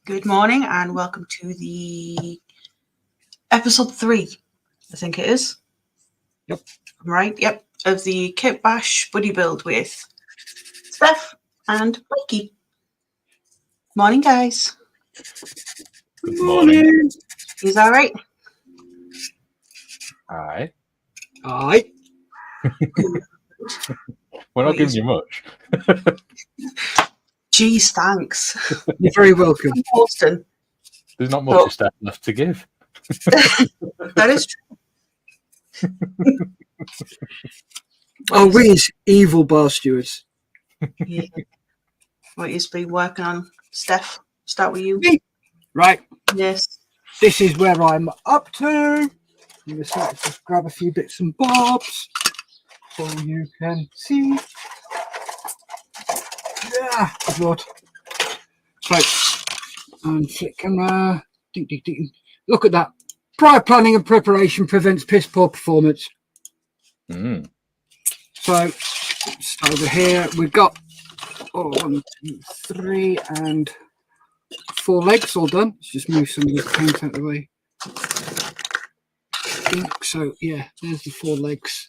Good morning and welcome to the episode 3, I think it is. Yep. Right, yep, of the Kit Bash buddy build with Steff and Mikey. Morning, guys. Good morning. Is that right? Aye. Aye. We're not giving you much. Geez, thanks. You're very welcome. Austin. There's not much stuff left to give. That is true. Oh, we's evil bar stewards. Yeah. What you've been working on, Steff? Start with you. Right. Yes. This is where I'm up to. I'm just grab a few bits and bobs so you can see. Yeah, good Lord. Right. And flip camera. Ding, ding, ding. Look at that. Prior planning and preparation prevents piss poor performance. Mm. So, over here, we've got 1, 2, 3, and 4 legs all done. Let's just move some of the paint out of the way. So, yeah, there's the 4 legs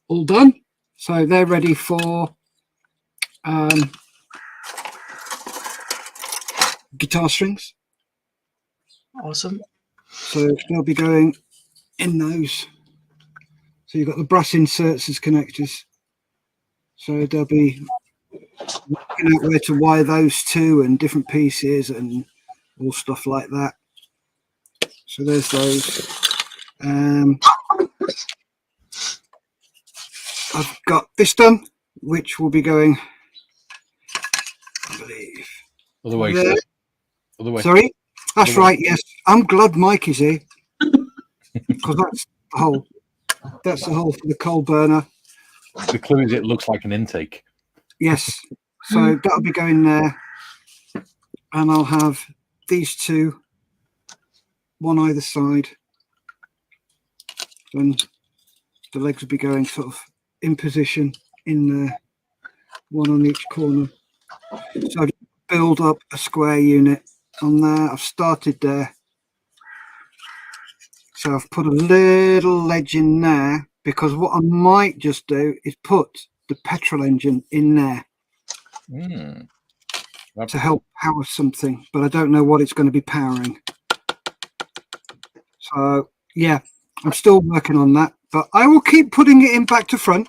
all done. So, they're ready for guitar strings. Awesome. So, they'll be going in those. So, you've got the brass inserts as connectors. So, they'll be working out where to wire those to and different pieces and all stuff like that. So, there's those. I've got this done, which will be going, I believe. Other way. There. Other way. Sorry? That's Other way. right, yes. I'm glad Mike is here. Because that's the hole. That's the hole for the coal burner. The clue is it looks like an intake. Yes. So that'll be going there. And I'll have these two, one either side. And the legs will be going sort of in position in there, one on each corner. So I'll build up a square unit on there. I've started there. So I've put a little ledge in there because what I might just do is put the petrol engine in there to help power something, but I don't know what it's going to be powering. So yeah, I'm still working on that, but I will keep putting it in back to front.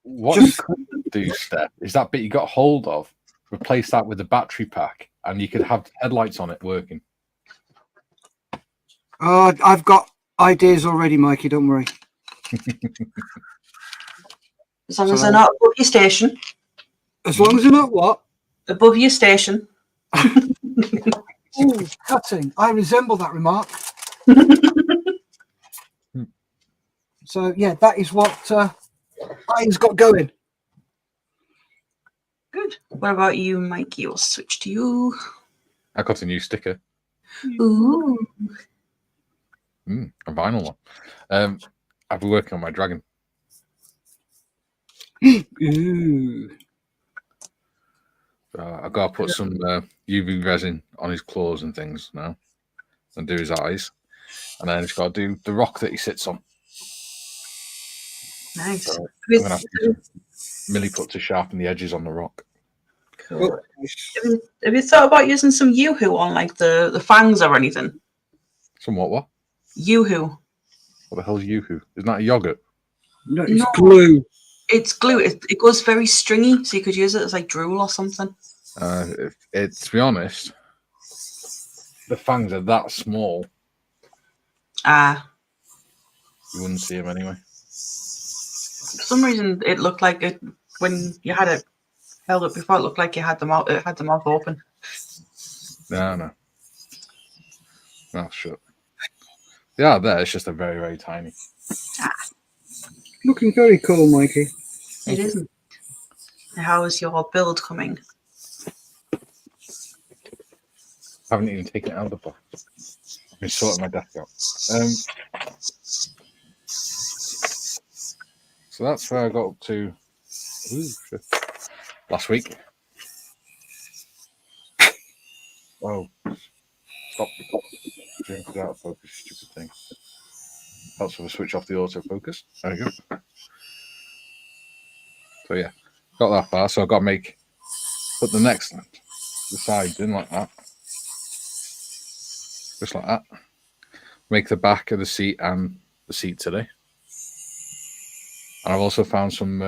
What you could do, Steff, is that bit you got hold of, replace that with a battery pack, and you could have headlights on it working. I've got ideas already, Mikey, don't worry. As long as they're not above your station. As long as they're not what? Above your station. Ooh, cutting. I resemble that remark. So, yeah, that is what Ian's got going. Good. What about you, Mikey? We'll switch to you. I got a new sticker. Ooh. A vinyl one. I've been working on my dragon. Ooh. I've got to put some UV resin on his claws and things now, and do his eyes, and then he's got to do the rock that he sits on. Nice. So I'm gonna have to use milliput to sharpen the edges on the rock. Cool. Have you thought about using some Yoo-hoo on like the fangs or anything? Somewhat what? Yoo-hoo. What the hell's Yoo-hoo? Isn't that a yogurt? No, it's glue. It's glue. It goes very stringy, so you could use it as like drool or something. To be honest, the fangs are that small. Ah. You wouldn't see them anyway. For some reason, it looked like it when you had it held up before. It looked like you had them out. It had the mouth open. No. Shut. Yeah, there. It's just a very, very tiny. Ah. Looking very cool, Mikey. It isn't. How is your build coming? I haven't even taken it out of the box. I've been sorting my desk out. So that's where I got up to last week. Oh, stop doing out of focus, stupid thing. Helps with a switch off the autofocus. There you go. So yeah, got that far. So I've got to put the sides in like that. Just like that. Make the back of the seat and the seat today. And I've also found some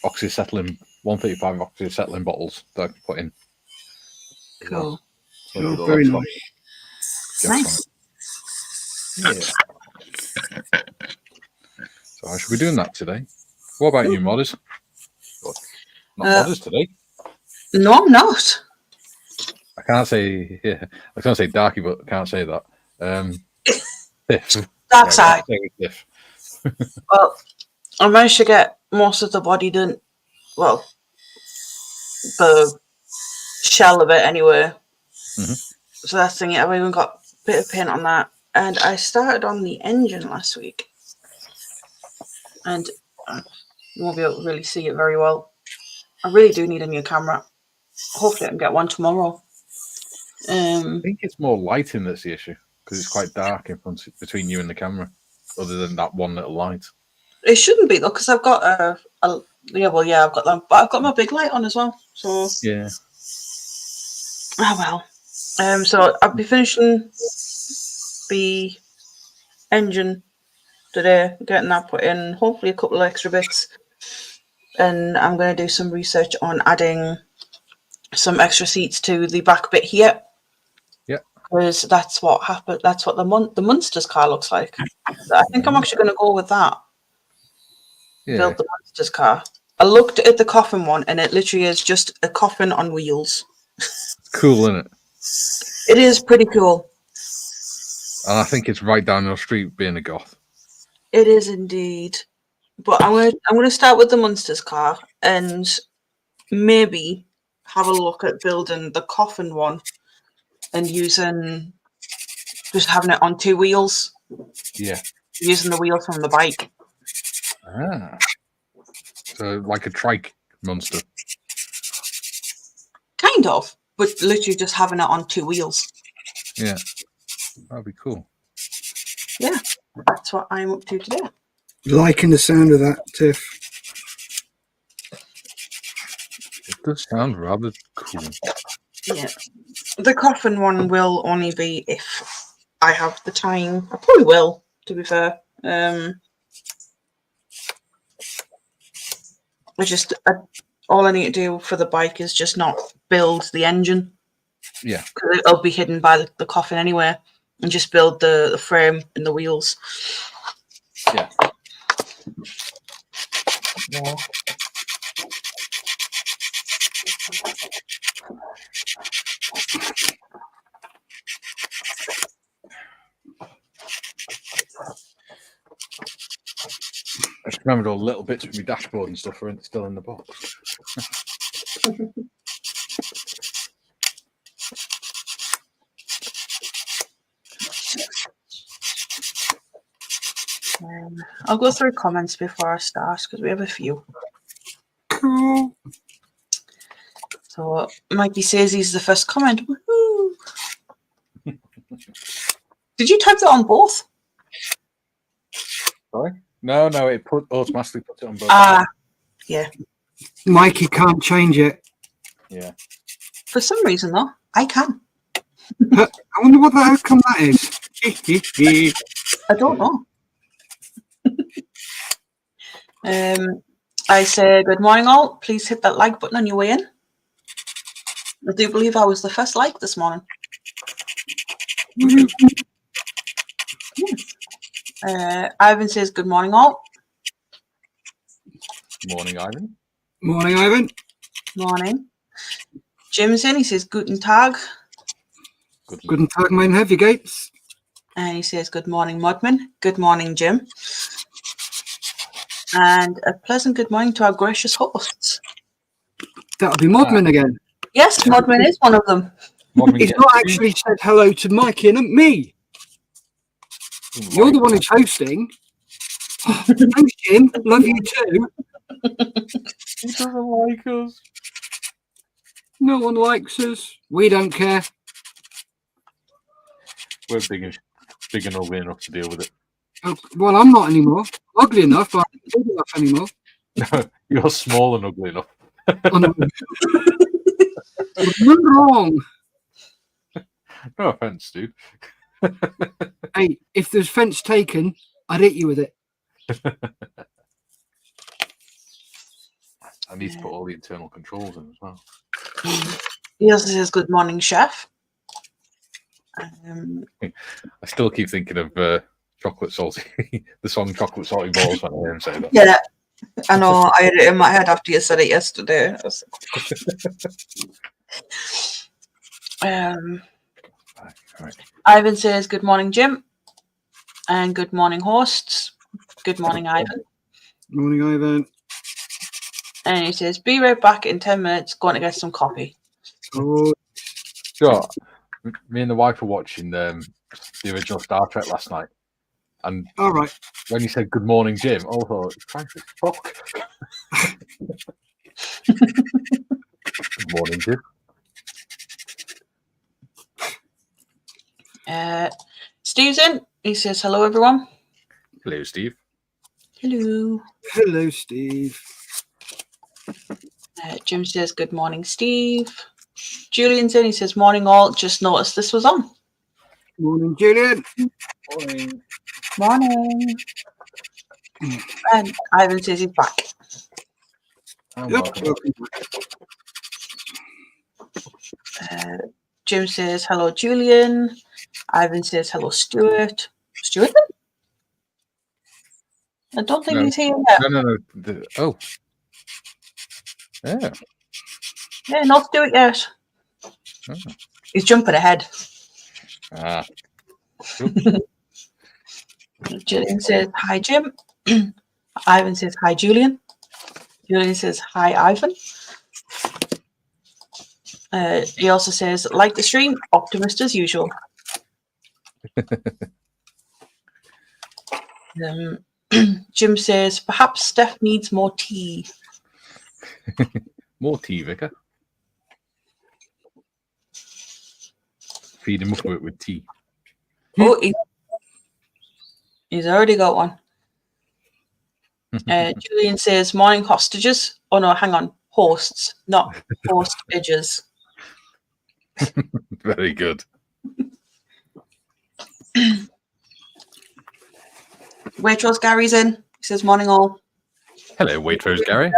oxyacetylene, 135 oxyacetylene bottles that I can put in. Cool. So Oh, very nice. Nice. Yeah. So I should be doing that today. What about you, modders? Not modders today. No, I'm not. I can't say I can't say darky, but I can't say that. Tiff. Dark side. Tiff. Well, I managed to get most of the body done. Well, the shell of it anyway. So that's the thing. I've even got a bit of paint on that. And I started on the engine last week. And you won't be able to really see it very well. I really do need a new camera. Hopefully I can get one tomorrow. I think it's more lighting that's the issue, because it's quite dark in front between you and the camera, other than that one little light. It shouldn't be though, because I've got I've got that, but I've got my big light on as well. So yeah. Oh well. So I'll be finishing the engine today, getting that put in, hopefully a couple of extra bits. And I'm going to do some research on adding some extra seats to the back bit here. Yeah. Because that's what happened. That's what the Munsters car looks like. I think I'm actually going to go with that. Yeah. Build the Munsters car. I looked at the coffin one, and it literally is just a coffin on wheels. Cool, isn't it? It is pretty cool. And I think it's right down your street being a goth. It is indeed. But I'm gonna start with the Munsters car and maybe have a look at building the coffin one and just having it on two wheels. Yeah. Using the wheels from the bike. Ah. So like a trike monster. Kind of, but literally just having it on two wheels. Yeah. That'd be cool. Yeah. That's what I'm up to today. Liking the sound of that, Tiff. It does sound rather cool. Yeah. The coffin one will only be if I have the time. I probably will, to be fair. All I need to do for the bike is just not build the engine. Yeah. Because it'll be hidden by the coffin anyway. And just build the frame and the wheels. Yeah. Yeah. I just remembered all the little bits from my dashboard and stuff are still in the box. I'll go through comments before I start because we have a few. Cool. So Mikey says he's the first comment. Woohoo! Did you type that on both? Sorry? No, it automatically puts it on both. Yeah. Mikey can't change it. Yeah. For some reason, though, I can. I wonder what the outcome that is. I don't know. I say good morning, all. Please hit that like button on your way in. I do believe I was the first like this morning. Ivan says good morning, all. Morning, Ivan. Morning, Ivan. Morning. Jim's in. He says guten Tag. Guten Tag, mein Heavyweights. And he says good morning, Mudman. Good morning, Jim. And a pleasant good morning to our gracious hosts. That'll be Modman again. Yes, Mudman is one of them. He's not actually said hello to Mikey and me. You're the one who's hosting. Thanks, Jim. Love you too. He doesn't like us. No one likes us. We don't care. We're big and ugly enough to deal with it. Oh, well, I'm not anymore. Ugly enough, but I'm not big enough anymore. No, you're small and ugly enough. Oh, no. You're wrong. No offense, dude. Hey, if there's fence taken, I'd hit you with it. I need to put all the internal controls in as well. He also says, "Good morning, chef." I still keep thinking of chocolate salty, the song "Chocolate Salty Balls" when I hear him say that. Yeah, I know. I had it in my head after you said it yesterday. Right. Ivan says, "Good morning, Jim," and "Good morning, hosts." Good morning, Ivan. Morning, Ivan. And he says, "Be right back in 10 minutes. Going to get some coffee." Oh, Sure. Me and the wife were watching the original Star Trek last night, and all right. when you said "Good morning, Jim," I thought, "Frankly, fuck." Good morning, Jim. Steve's in. He says, "Hello, everyone." Hello, Steve. Hello. Hello, Steve. Jim says, "Good morning, Steve." Julian's in. He says, "Morning, all. Just noticed this was on." Morning, Julian. Morning. Morning. And Ivan says he's back. I'm Yep, welcome. Jim says, "Hello, Julian." Ivan says, "Hello, Stuart." Stuart? I don't think No. he's here yet. No. Oh. Yeah. Yeah, not Stuart yet. Oh. He's jumping ahead. Ah. Julian says, "Hi, Jim." Ivan says, "Hi, Julian." Julian says, "Hi, Ivan." He also says, "Like the stream, optimist as usual." Jim says, "Perhaps Steff needs more tea." More tea, Vicar. Feed him up with tea. Oh, he's already got one. Julian says, "Morning, hostages." Oh, no, hang on. Hosts, not hostages. Very good. Waitrose Gary's in. He says, "Morning, all." Hello, Waitrose Gary.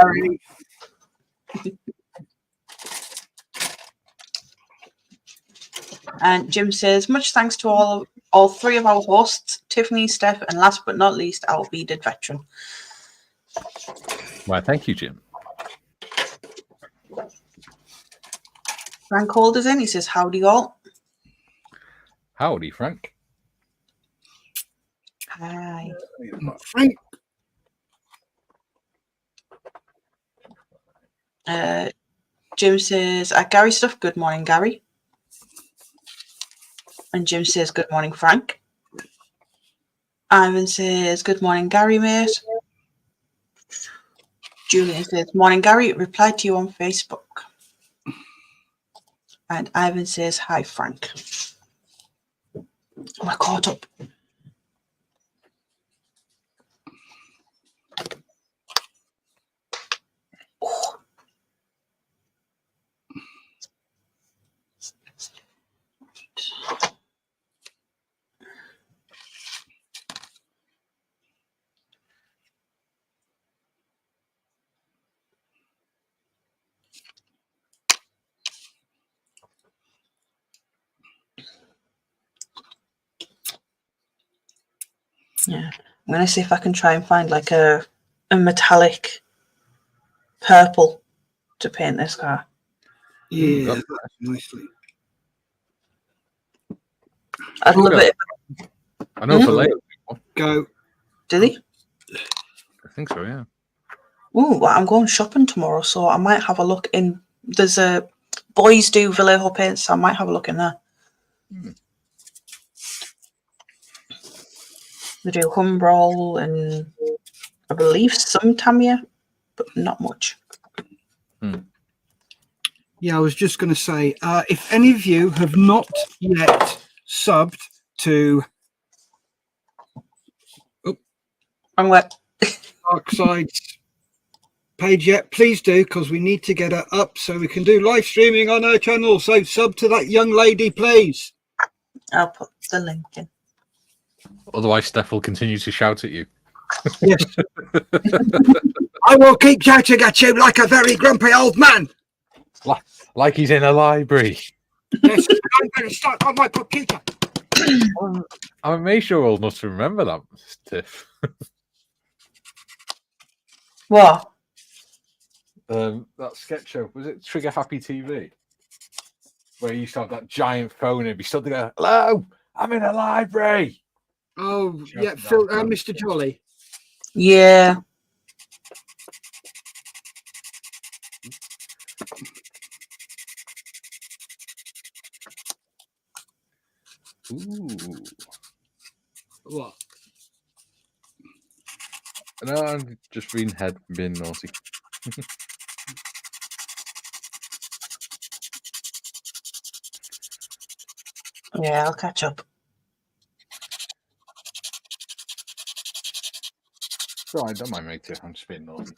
And Jim says, "Much thanks to all three of our hosts, Tiffany, Steff, and last but not least, our bearded veteran." Why, thank you, Jim. Frank Holder's in. He says, "Howdy, all." Howdy, Frank. Hi. Frank. Jim says, "Gary stuff. Good morning, Gary." And Jim says, "Good morning, Frank." Ivan says, "Good morning, Gary, mate." Julian says, "Morning, Gary. Replied to you on Facebook." And Ivan says, "Hi, Frank." Am I caught up? Oh. Yeah, I'm gonna see if I can try and find like a metallic purple to paint this car. Yeah, that's nicely. I'd love it. I know for later. Go. Did he? I think so, yeah. Ooh, well, I'm going shopping tomorrow, so I might have a look in. There's a Boys Do Vallejo paints, so I might have a look in there. They do Humbrol and I believe some Tamiya, but not much. Yeah, I was just going to say, if any of you have not yet subbed to I'm wet. Dark Side's page yet, please do, because we need to get her up so we can do live streaming on her channel. So sub to that young lady, please. I'll put the link in. Otherwise, Steff will continue to shout at you. Yes. I will keep shouting at you like a very grumpy old man. Like he's in a library. Yes, I'm going to start on my computer. I'm amazed you're old enough to remember that, Tiff. What? That sketch show, was it Trigger Happy TV? Where you used to have that giant phone and be stood there, hello, I'm in a library. Oh, yeah, Phil, Mr. Jolly. Yeah. Ooh. What? No, I'm just reading head, being naughty. Yeah, I'll catch up. Sorry, don't mind me, Tiff. I'm just being naughty.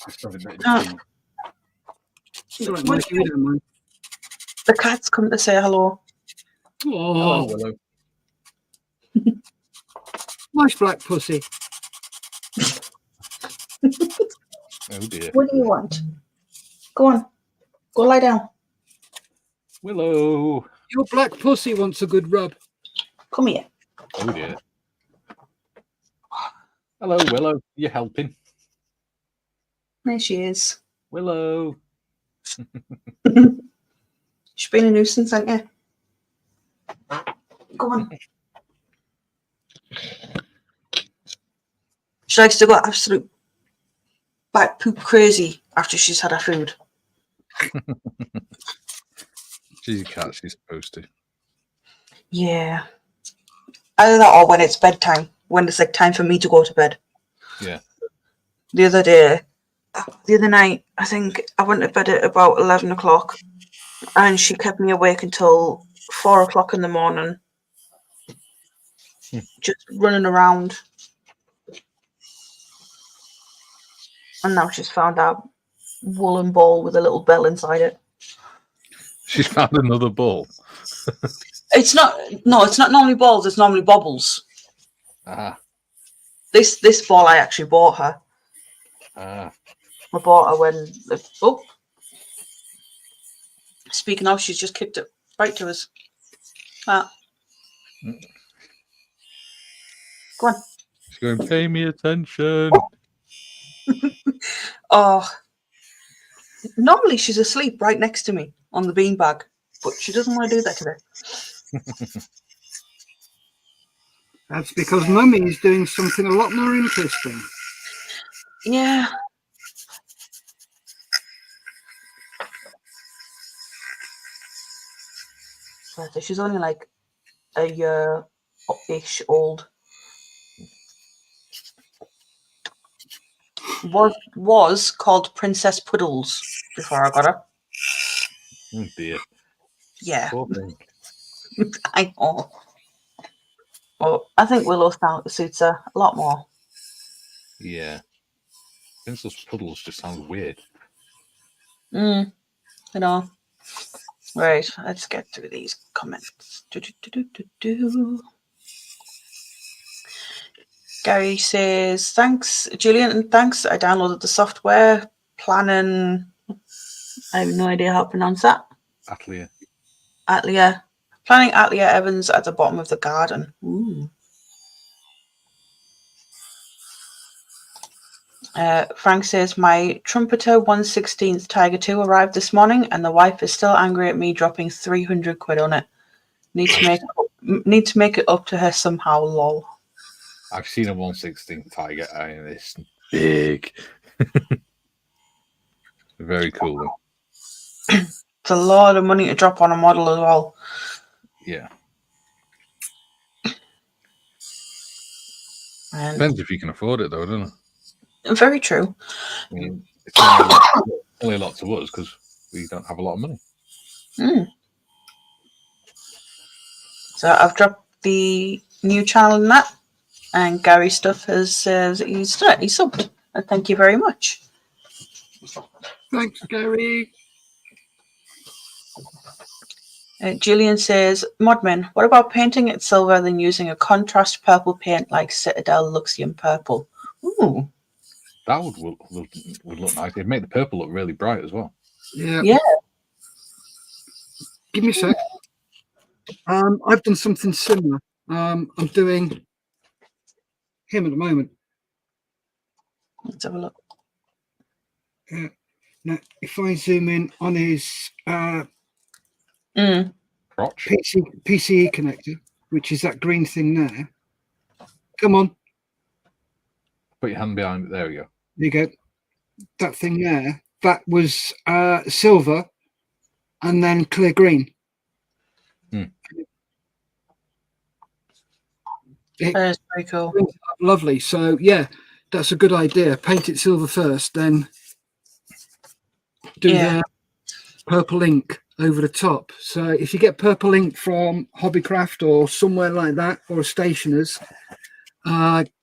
Just having a bit Oh. of tea. It's all right, Mikey, we don't mind. The cat's come to say hello. Oh, Oh, hello. nice black pussy. Oh dear. What do you want? Go on. Go lie down. Willow. Your black pussy wants a good rub. Come here. Oh dear. Hello, Willow. You helping? There she is. Willow. She's been a nuisance, hasn't you? Go on. She likes to go absolute bat poop crazy after she's had her food. She's a cat. She's supposed to. Yeah. Either that or when it's bedtime, when it's like time for me to go to bed. Yeah. The other night, I think I went to bed at about 11 o'clock and she kept me awake until 4 o'clock in the morning. Just running around. And now she's found that woolen ball with a little bell inside it. She's found another ball. It's not normally balls, it's normally baubles. Ah. This ball I actually bought her. Ah. I bought her when speaking of, she's just kicked it right to us. Ah. Go on. She's going, pay me attention. Oh. Normally she's asleep right next to me on the beanbag, but she doesn't want to do that today. That's because Mummy is doing something a lot more interesting. Yeah. So she's only like a year-ish old. Was called Princess Puddles before I got her. Oh dear. Yeah. Poor thing. I know. But I think Willow suits her a lot more. Yeah. Princess Puddles just sounds weird. I know. Right, let's get through these comments. Gary says, thanks, Julian, and thanks. I downloaded the software. Planning, I have no idea how to pronounce that. Atlia. Planning Atlia Evans at the bottom of the garden. Ooh. Frank says, my Trumpeter 1/16th Tiger 2 arrived this morning and the wife is still angry at me dropping 300 quid on it. Need to make it up to her somehow, lol. I've seen a 1/16 Tiger and it's big. Very cool though. It's a lot of money to drop on a model as well. Yeah. And Depends if you can afford it though, doesn't it? very true. I mean, it's only a lot to us because we don't have a lot of money. So I've the new channel and that. And Gary Stuff has he's subbed. And thank you very much. Thanks, Gary. Julian says, Modman, what about painting it silver then using a contrast purple paint like Citadel Luxium Purple? Ooh. That would look nice. It'd make the purple look really bright as well. Yeah. Yeah. Give me a sec. I've done something similar. I'm doing him at the moment. Let's have a look. Now, if I zoom in on his Crotch. PCE connector, which is that green thing there. Come on. Put your hand behind it. There we go. There you go. That thing there, that was silver and then clear green. That is very cool. Lovely. So, yeah, that's a good idea. Paint it silver first, then do the purple ink over the top. So if you get purple ink from Hobbycraft or somewhere like that, or a stationer's,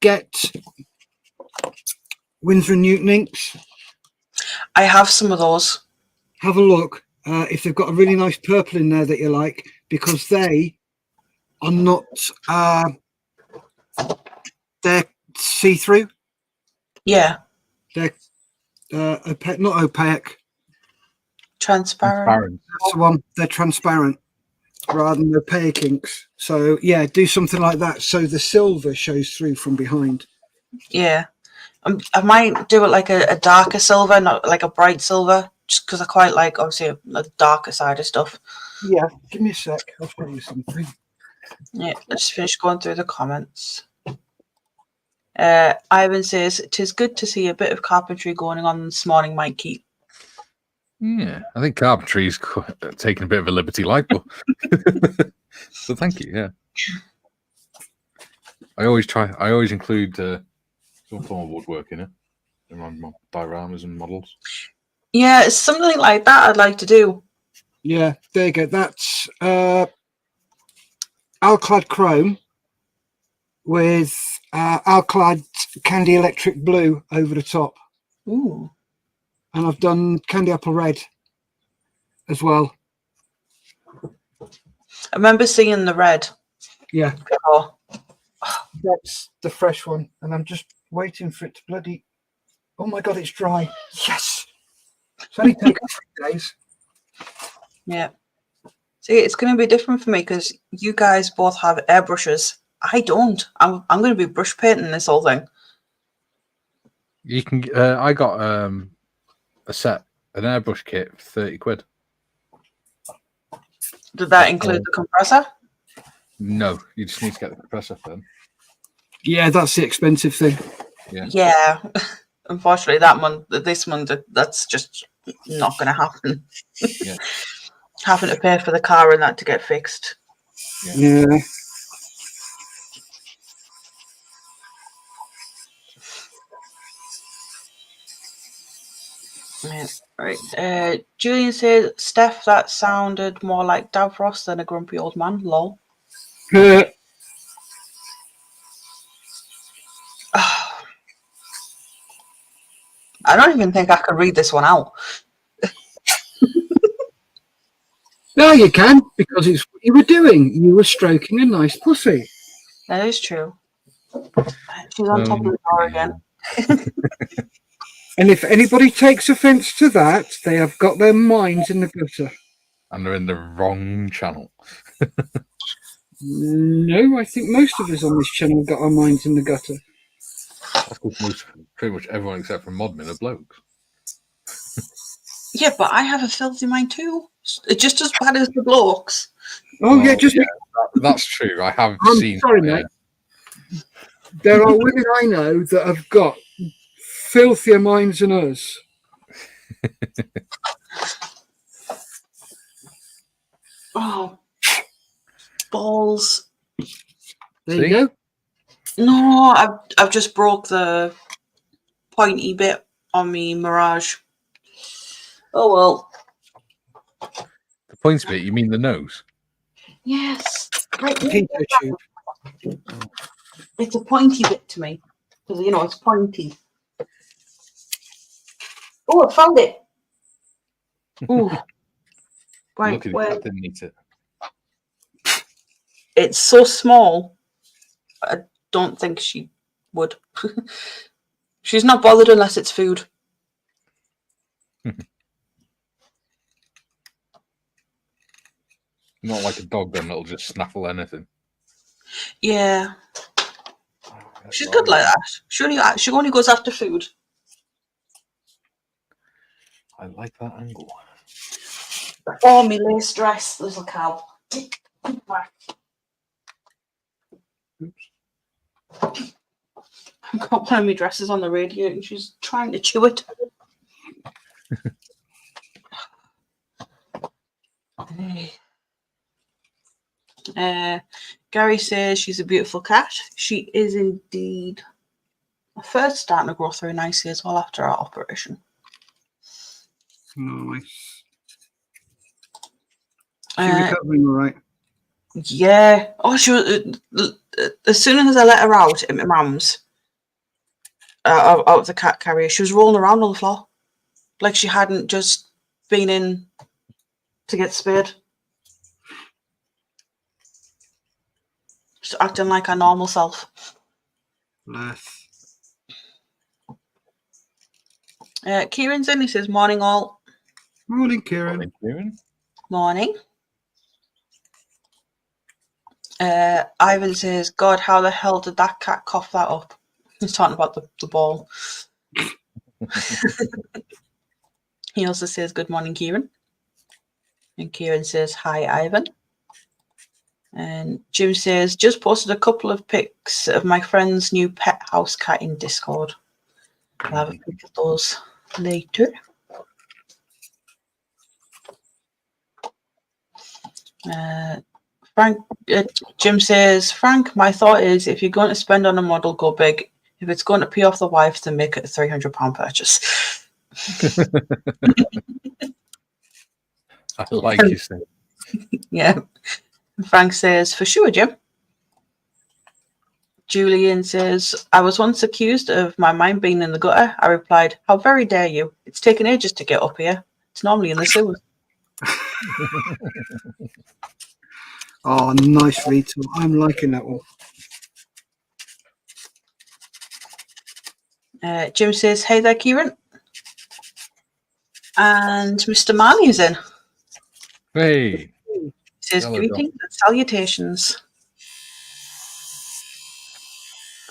get Winsor & Newton inks. I have some of those. Have a look if they've got a really nice purple in there that you like, because they are not they're see-through. Yeah. They're opaque, not opaque. Transparent. That's the one. They're transparent rather than opaque inks. So yeah, do something like that so the silver shows through from behind. Yeah. I might do it like a darker silver, not like a bright silver, just because I quite like, obviously, the darker side of stuff. Yeah, give me a sec. I'll show you something. Yeah, let's just finish going through the comments. Ivan says, "'Tis good to see a bit of carpentry going on this morning, Mikey." Yeah, I think carpentry's taking a bit of a liberty like, but so thank you. Yeah, I always include some form of woodwork in it around my dioramas and models. Yeah, it's something like that I'd like to do. Yeah, there you go. That's Alclad Chrome with Alclad Candy Electric Blue over the top. Ooh. And I've done Candy Apple Red as well. I remember seeing the red. Yeah. Before. That's the fresh one. And I'm just waiting for it to bloody... Oh my God, it's dry. Yes! It's only taken 3 days. Yeah. See, it's going to be different for me because you guys both have airbrushes. I don't. I'm going to be brush painting this whole thing. You can. I got an airbrush kit for 30 quid. Did that include the compressor? No, you just need to get the compressor then. Yeah, that's the expensive thing. Yeah. Unfortunately, this month, that's just not going to happen. Yeah. Having to pay for the car and that to get fixed. Yeah. Yeah. Right. Julian says, Steff, that sounded more like Davros than a grumpy old man. Lol. I don't even think I could read this one out. No, you can, because it's what you were doing. You were stroking a nice pussy. That is true. She's on top of the door again. And if anybody takes offence to that, they have got their minds in the gutter. And they're in the wrong channel. No, I think most of us on this channel got our minds in the gutter. That's because pretty much everyone except for Modman are blokes. Yeah, but I have a filthy mind too. It's just as bad as the blokes. Oh, yeah, just... Yeah, that's true. I have seen... Sorry, mate. There are women I know that have got filthier minds than us. Oh, balls. There you go. No, I've just broke the pointy bit on me Mirage. Oh well. The points bit, you mean the nose? Yes. Right. Keto tube. It's a pointy bit to me because you know it's pointy. Oh, I found it. Ooh. Right. Lucky the Where cat didn't eat it. it's so small, I don't think she would. She's not bothered unless it's food. Not like a dog, then that'll just snaffle anything. Yeah. She's good like that. She only goes after food. I like that angle. Oh, me lace dress, little cow. Oops. I've got one of my dresses on the radio and she's trying to chew it. Gary says she's a beautiful cat. She is indeed. Her fur's starting to grow through nicely as well after our operation. Nice. She's recovering all right. Yeah. Oh, she was. As soon as I let her out at my mum's, out of the cat carrier, she was rolling around on the floor, like she hadn't just been in to get spayed. Just acting like her normal self. Bless. Kieran's in. He says, "Morning, all." Morning, Kieran. Morning, Kieran. Morning. Ivan says, "God, how the hell did that cat cough that up?" He's talking about the ball. He also says, "Good morning, Kieran." And Kieran says, "Hi, Ivan." And Jim says, "Just posted a couple of pics of my friend's new pet house cat in Discord. I'll have a pic of those later." Jim says, "Frank, my thought is if you're going to spend on a model, go big. If it's going to pay off the wife, then make it a £300 purchase." I like you saying. Yeah. Frank says, "For sure, Jim." Julian says, "I was once accused of my mind being in the gutter. I replied, 'How very dare you? It's taken ages to get up here. It's normally in the sewers.'" Oh, nice retail. I'm liking that one. Jim says, "Hey there, Kieran." And Mr. Marley is in. Hey. He says, Hello, "Greetings and salutations."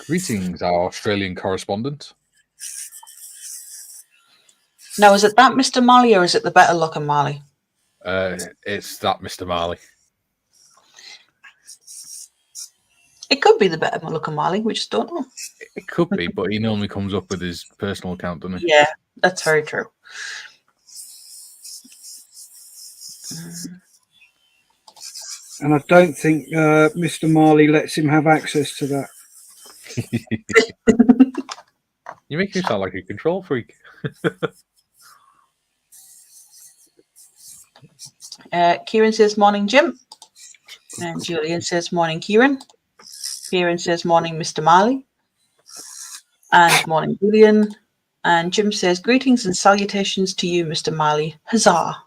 Greetings, our Australian correspondent. Now, is it that Mr. Marley or is it the better looking Marley? It's that Mr. Marley. It could be the better looking Marley. We just don't know. It could be, but he normally comes up with his personal account, doesn't he? Yeah, that's very true. And I don't think Mr. Marley lets him have access to that. You make me sound like a control freak. Kieran says, "Morning, Jim." And Julian says, "Morning, Kieran." Kieran says, "Morning, Mr. Marley." And morning, Julian. And Jim says, "Greetings and salutations to you, Mr. Marley. Huzzah."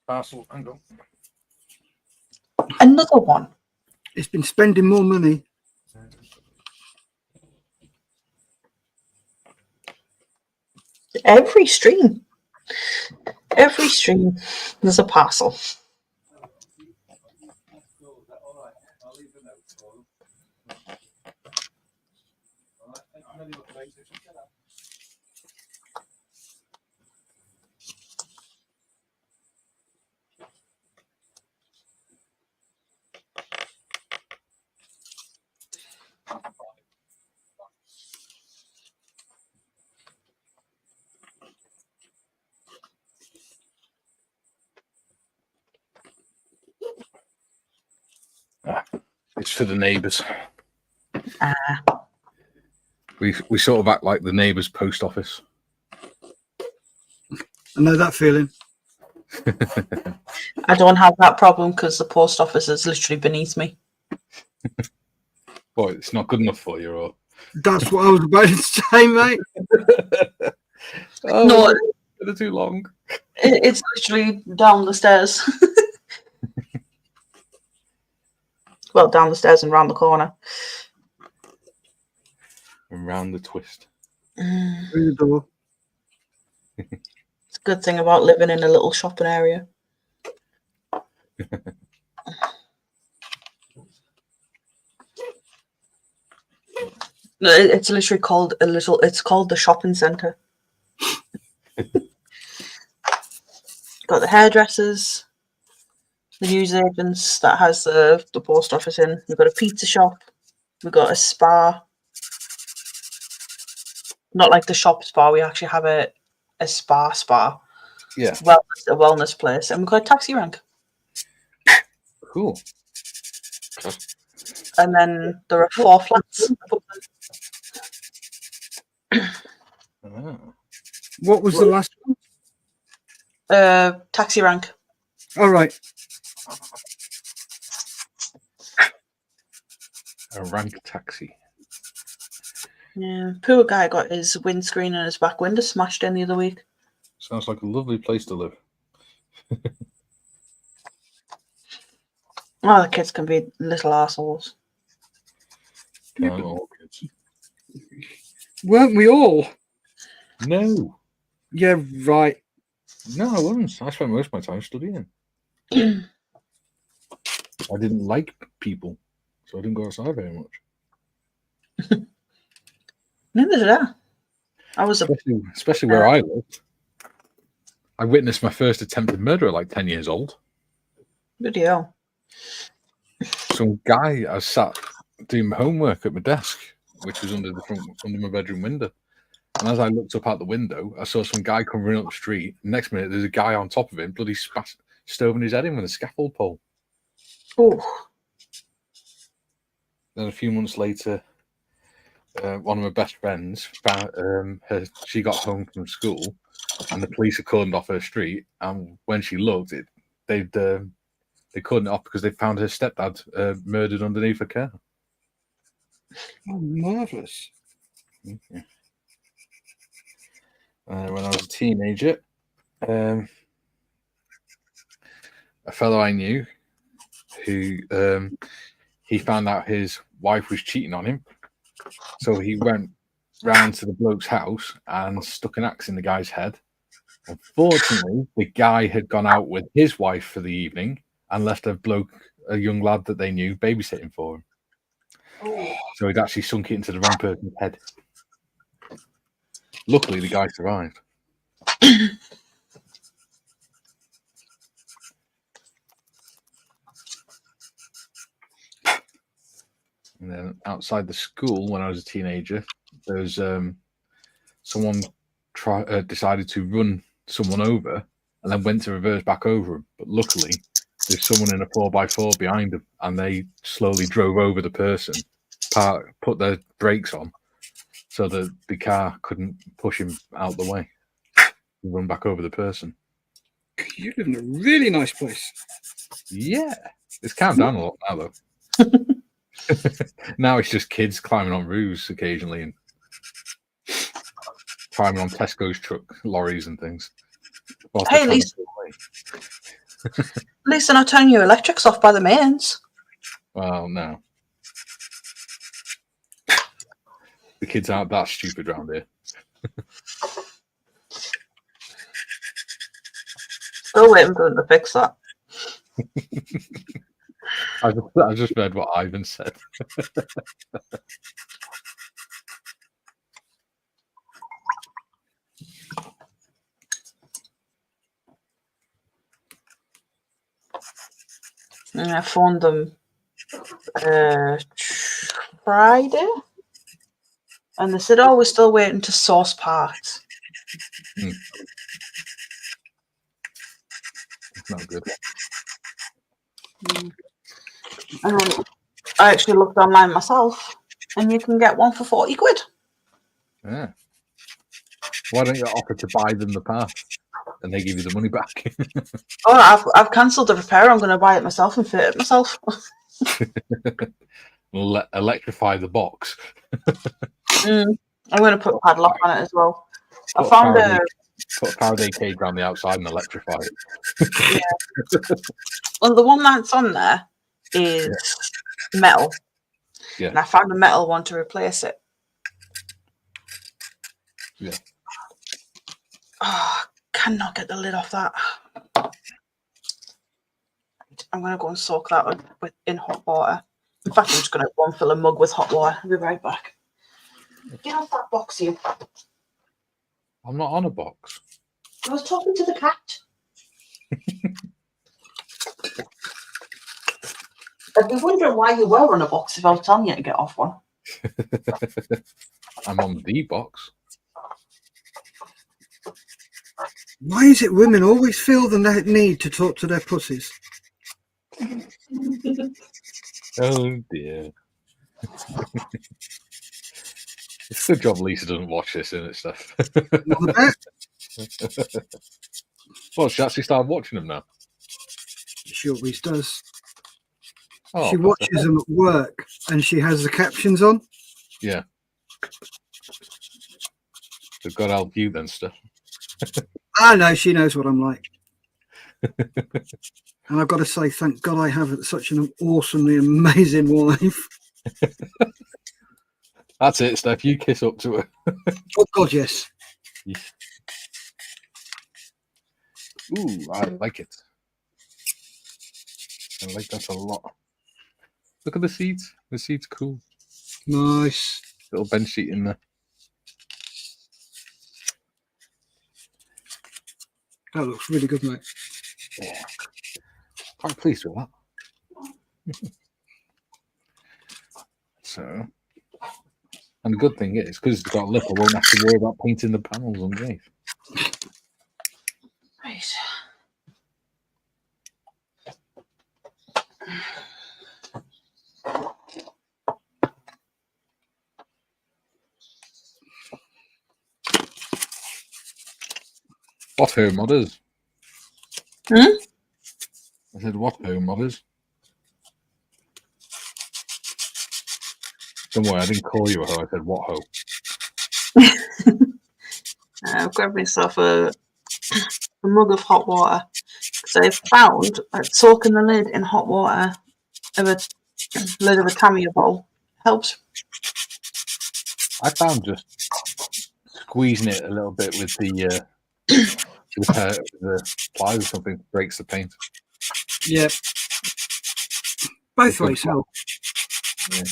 Parcel, hang on. Another one. It's been spending more money. Every stream, there's a parcel. It's for the neighbours. Ah. We sort of act like the neighbours' post office. I know that feeling. I don't have that problem because the post office is literally beneath me. Boy, it's not good enough for you, or That's what I was about to say, mate. oh, No, it's too long. it's literally down the stairs. Well, down the stairs and round the corner. And round the twist. Through the door. It's a good thing about living in a little shopping area. No, it's literally called it's called the shopping centre. Got the hairdressers, the newsagents that has the post office in. We've got a pizza shop. We've got a spa. Not like the shop spa. We actually have a spa. Yeah. A wellness place. And we've got a taxi rank. Cool. And then there are 4 flats. Oh. What was the last one? Taxi rank. All right. A rank taxi. Yeah, poor guy got his windscreen and his back window smashed in the other week. Sounds like a lovely place to live. Oh, the kids can be little assholes. Can't all kids. Weren't we all? No. Yeah, right. No, I wasn't. I spent most of my time studying. I didn't like people, so I didn't go outside very much. Neither did I. I was Especially where I lived. I witnessed my first attempted murder at like 10 years old. video. Some guy, I sat doing my homework at my desk, which was under my bedroom window. And as I looked up out the window, I saw some guy come running up the street. Next minute, there's a guy on top of him, bloody stoving his head in with a scaffold pole. Oh. Then a few months later, one of my best friends, she got home from school, and the police had cordoned off her street. And when she looked, they cordoned it off because they found her stepdad murdered underneath a car. Oh, marvellous. Yeah. When I was a teenager, a fellow I knew who he found out his wife was cheating on him, so he went round to the bloke's house and stuck an axe in the guy's head. Unfortunately, the guy had gone out with his wife for the evening and left a young lad that they knew, babysitting for him. Oh. So he'd actually sunk it into the wrong person's head. Luckily, the guy survived. And then outside the school, when I was a teenager, there was someone decided to run someone over and then went to reverse back over him. But luckily, there's someone in a 4x4 behind them, and they slowly drove over the person, put their brakes on, so that the car couldn't push him out the way and run back over the person. You live in a really nice place. Yeah. It's calmed down a lot now, though. Now it's just kids climbing on roofs occasionally and climbing on Tesco's lorries and things. Hey, Lisa. Lisa, not turning your electrics off by the mains. Well, no. The kids aren't that stupid around here. Still waiting for them to fix that. I just read what Ivan said. And I phoned them Friday, and they said, "Oh, we're still waiting to source parts." Not good. And then I actually looked online myself, and you can get one for 40 quid. Yeah. Why don't you offer to buy them the parts and they give you the money back? Oh, I've cancelled the repair. I'm going to buy it myself and fit it myself. Electrify the box. I'm going to put a padlock on it as well. I found put a Faraday cage around the outside and electrify it. Yeah. Well, the one that's on there is metal. Yeah. And I found a metal one to replace it. Yeah. Oh, cannot get the lid off that. I'm going to go and soak that in hot water. In fact, I'm just going to go and fill a mug with hot water. I'll be right back. Get off that box, you. I'm not on a box. I was talking to the cat. I'd be wondering why you were on a box if I was telling you to get off one. I'm on the box. Why is it women always feel the need to talk to their pussies? Oh dear. It's a good job Lisa doesn't watch this, isn't it, Steff? Well, she actually started watching them now. She always does. Oh, she watches them at work and she has the captions on. Yeah. So God help you then, Steff. I know, she knows what I'm like. And I've got to say, thank God I have such an awesomely amazing wife. That's it, Steff. You kiss up to her. Oh, God, yes. Ooh, I like it. I like that a lot. Look at the seats. The seat's cool. Nice. Little bench seat in there. That looks really good, mate. Yeah. Quite pleased with that. So, and the good thing is, because it's got a lip, I won't have to worry about painting the panels underneath. Right. What home modders? Hmm? I said, what home modders? Don't worry, I didn't call you a hoe. I said, what hoe? I've got myself a mug of hot water. So I found soaking the lid in hot water of a lid of a Tamiya bowl helps. I found just squeezing it a little bit with the pliers or something breaks the paint. Yeah. Both ways help. Yeah.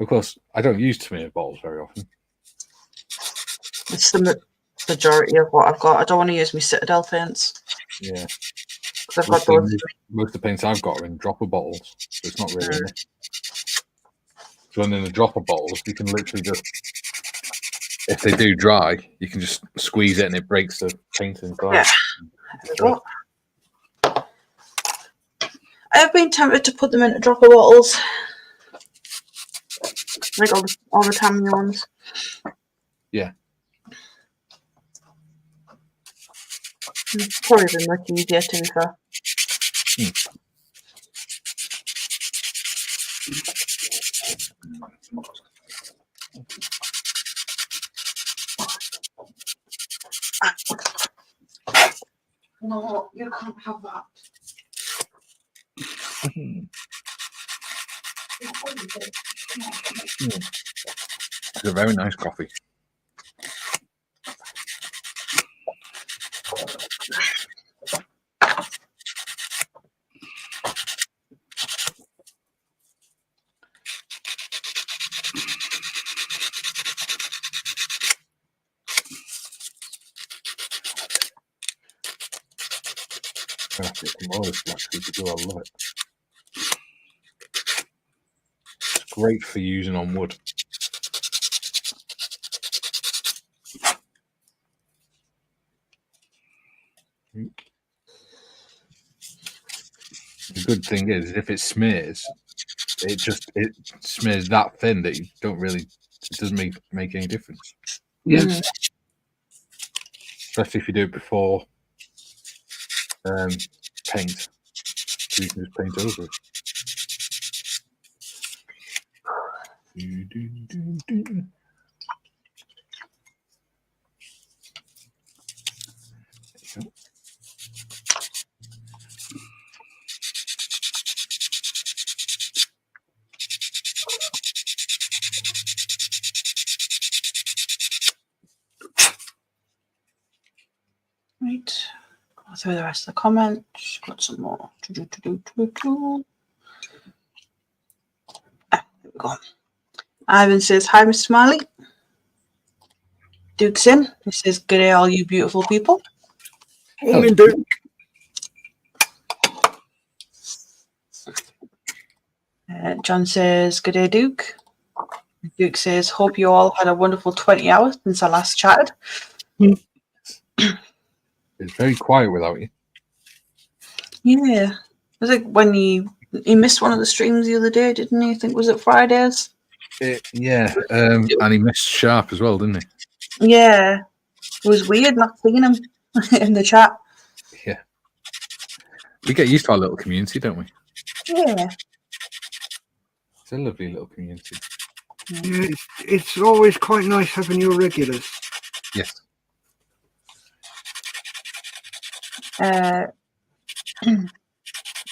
Of course, I don't use Tamiya bowls very often. It's the majority of what I've got. I don't want to use my Citadel paints. Yeah. I've got those. Most of the paints I've got are in dropper bottles, so it's not really enough. So when in the dropper bottles, you can literally just, if they do dry, you can just squeeze it and it breaks the paint inside. Yeah. I've been tempted to put them into dropper bottles, like all the Tamiya ones. Yeah. It's probably been much easier to be fair. No, you can't have that. It's a very nice coffee. get some more of this black super glue. I love it. It's great for using on wood. The good thing is, if it smears, it smears that thin that you don't really. It doesn't make any difference. Yes. Especially if you do it before paint. So you can just paint over it. Right. Go through the rest of the comments. Got some more. There we go. Ivan says, hi, Mr. Smiley. Duke's in. He says, good day, all you beautiful people. Morning, Duke. John says, good day, Duke. Duke says, hope you all had a wonderful 20 hours since I last chatted. It's very quiet without you. Yeah. It was like when he missed one of the streams the other day, didn't he? I think, was it Fridays? Yeah, and he missed Sharp as well, didn't he? Yeah. It was weird not seeing him in the chat. Yeah. We get used to our little community, don't we? Yeah. It's a lovely little community. Yeah, it's always quite nice having your regulars. Yes.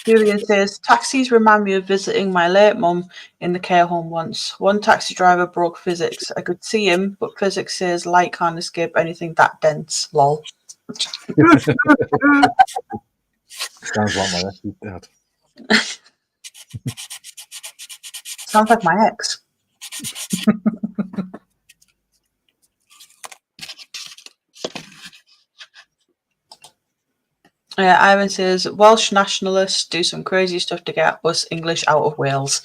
Julian says, taxis remind me of visiting my late mum in the care home once. One taxi driver broke physics. I could see him, but physics says light can't escape anything that dense. Lol. Sounds like my ex's dad. Sounds like my ex. Ivan says, Welsh nationalists do some crazy stuff to get us English out of Wales.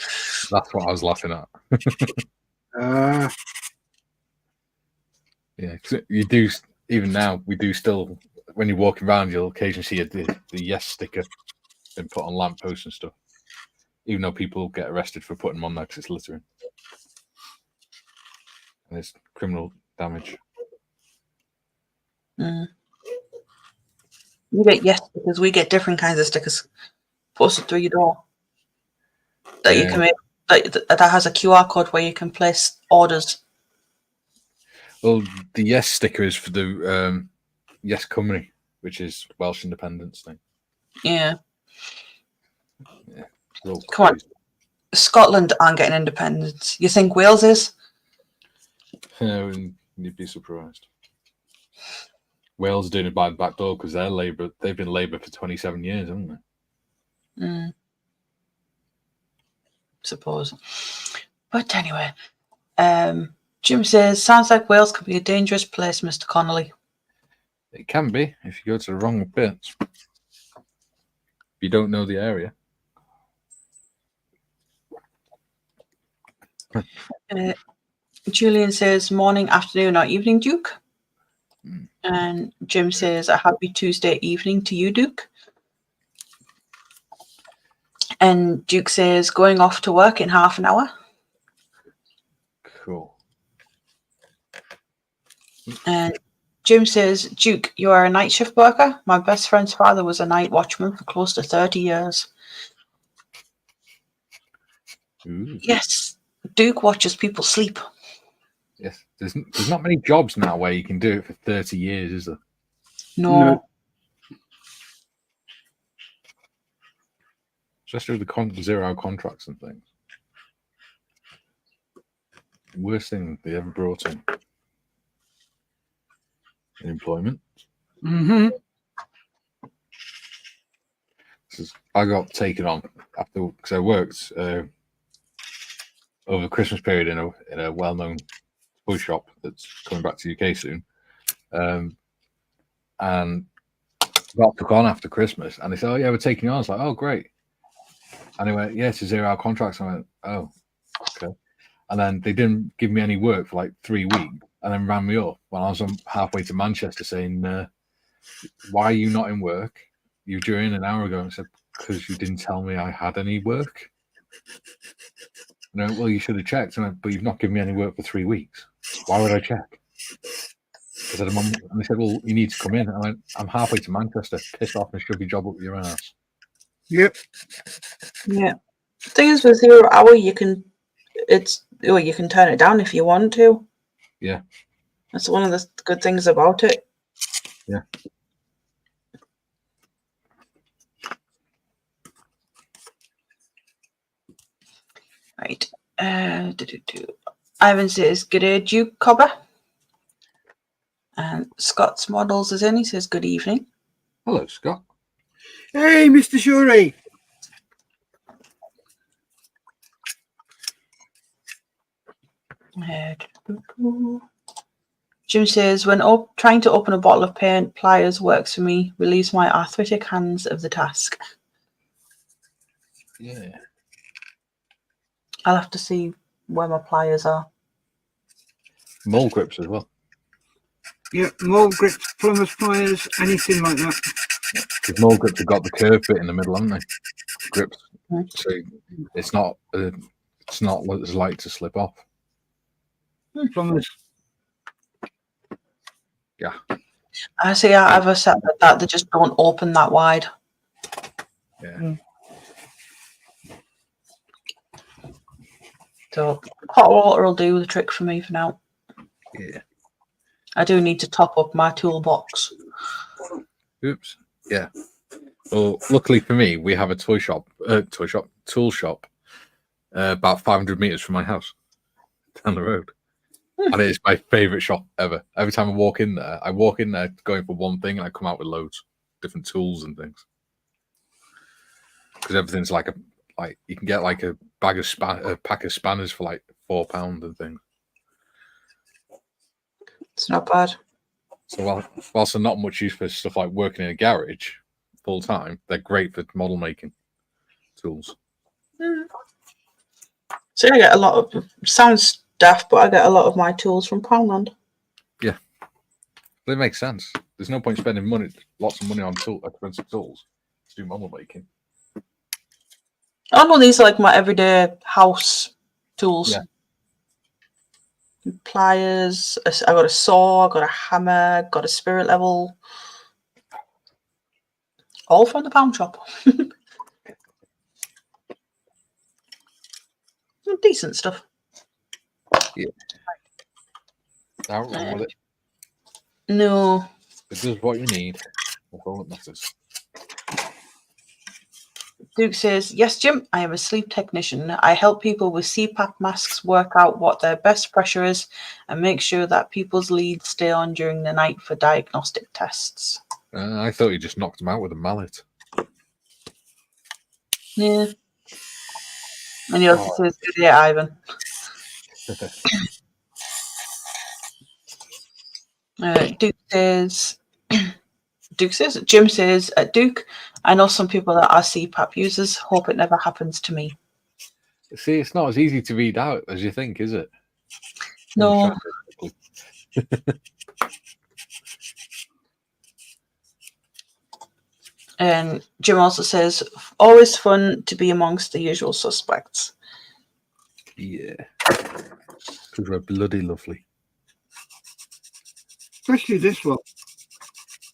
That's what I was laughing at. Yeah, 'cause you do, even now, we do still, when you're walking around, you'll occasionally see the yes sticker been put on lampposts and stuff. Even though people get arrested for putting them on there because it's littering. And it's criminal damage. Mm. You get yes stickers. We get different kinds of stickers posted through your door that you can make. That has a QR code where you can place orders. Well, the yes sticker is for the Yes Cymru, which is Welsh independence thing. Yeah. Yeah. Come on. Scotland aren't getting independence. You think Wales is? You'd be surprised. Wales are doing it by the back door because they're Labour. They've been Labour for 27 years, haven't they? Suppose. But anyway, Jim says, sounds like Wales could be a dangerous place, Mr. Connolly. It can be if you go to the wrong bits. If you don't know the area. Julian says, morning, afternoon, or evening, Duke. And Jim says, a happy Tuesday evening to you, Duke. And Duke says, going off to work in half an hour. Cool. And Jim says, Duke, you are a night shift worker? My best friend's father was a night watchman for close to 30 years. Ooh. Yes, Duke watches people sleep. Yes, there's not many jobs now where you can do it for 30 years, is there? No. Especially with the 0-hour contracts and things. Worst thing they ever brought in employment. Mm-hmm. I got taken on after because I worked over the Christmas period in a well-known toy shop that's coming back to the UK soon, and got took on after Christmas, and they said, "Oh yeah, we're taking you on." I was like, "Oh great," and they went, "Yeah, it's a 0-hour contract." So I went, "Oh, okay." And then they didn't give me any work for like 3 weeks, and then ran me up when I was on halfway to Manchester, saying, "Why are you not in work? You were in an hour ago." And I said, "Because you didn't tell me I had any work." Well, you should have checked. And I went, "But you've not given me any work for 3 weeks. Why would I check?" I said, "Mum," and they said, "Well, you need to come in." And I went, "I'm halfway to Manchester. Piss off and shove your job up your ass." Yep. Yeah. The thing is, with 0 hour, you can turn it down if you want to. Yeah. That's one of the good things about it. Yeah. Right. Ivan says, "Good day, Duke Cobber." And Scott's Models is in. He says, "Good evening." Hello, Scott. Hey, Mr. Shuri. Jim says, "When trying to open a bottle of paint, pliers works for me. Relieves my arthritic hands of the task." Yeah. I'll have to see where my pliers are. Mole grips as well. Yeah, mole grips, plumber's pliers, anything like that. Because mole grips have got the curved bit in the middle, haven't they? Grips. Mm. So it's not as light to slip off. Plumbers. Yeah. I see. I have a set like that. They just don't open that wide. Yeah. Mm. So hot water will do the trick for me for now. Yeah. I do need to top up my toolbox. Oops. Yeah. Well, luckily for me, we have a tool shop, about 500 meters from my house, down the road, and it is my favorite shop ever. Every time I walk in there going for one thing, and I come out with loads, different tools and things. Because everything's like you can get like a pack of spanners for like £4 and things. It's not bad. So whilst they're not much use for stuff like working in a garage full time, they're great for model making tools. So I get a lot of, sounds daft, but I get a lot of my tools from Poundland. Yeah, it makes sense. There's no point spending lots of money on expensive tools to do model making. I know these are like my everyday house tools. Yeah. Pliers. I got a saw. I got a hammer. Got a spirit level. All from the pound shop. Decent stuff. Yeah. Not wrong with it. No. It does what you need. That's all that matters. Duke says, "Yes, Jim, I am a sleep technician. I help people with CPAP masks work out what their best pressure is and make sure that people's leads stay on during the night for diagnostic tests." I thought you just knocked them out with a mallet. Yeah. And he also says, "Good day, Ivan." Jim says, "Duke, I know some people that are CPAP users. Hope it never happens to me." See, it's not as easy to read out as you think, is it? No. And Jim also says, "Always fun to be amongst the usual suspects." Yeah. Because we're bloody lovely. Especially this one.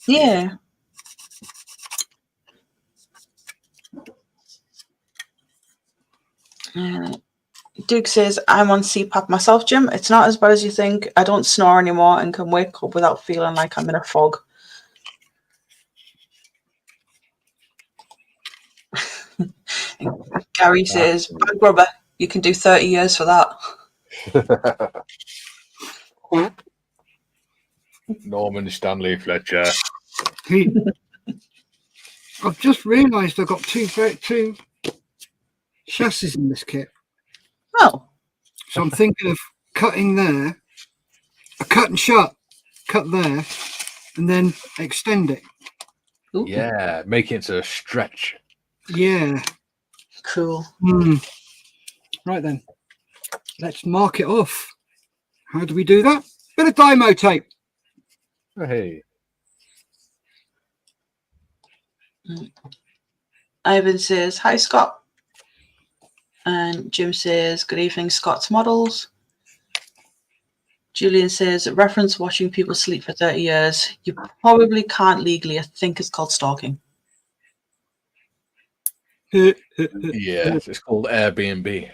Yeah. Duke says, "I'm on CPAP myself, Jim. It's not as bad as you think. I don't snore anymore and can wake up without feeling like I'm in a fog." Gary says, "Bag rubber, you can do 30 years for that." Norman Stanley Fletcher. I've just realised I've got two chassis in this kit. Oh. So I'm thinking of cutting there, a cut and shut, cut there, and then extend it. Ooh, Yeah, make it into a stretch. Yeah. cool. Right then. Let's mark it off. How do we do that? Bit of Dymo tape. Oh, hey. Ivan says, hi, Scott. And Jim says, good evening, Scott's models. Julian says, reference watching people sleep for 30 years. You probably can't legally. I think it's called stalking. Yeah, it's called Airbnb.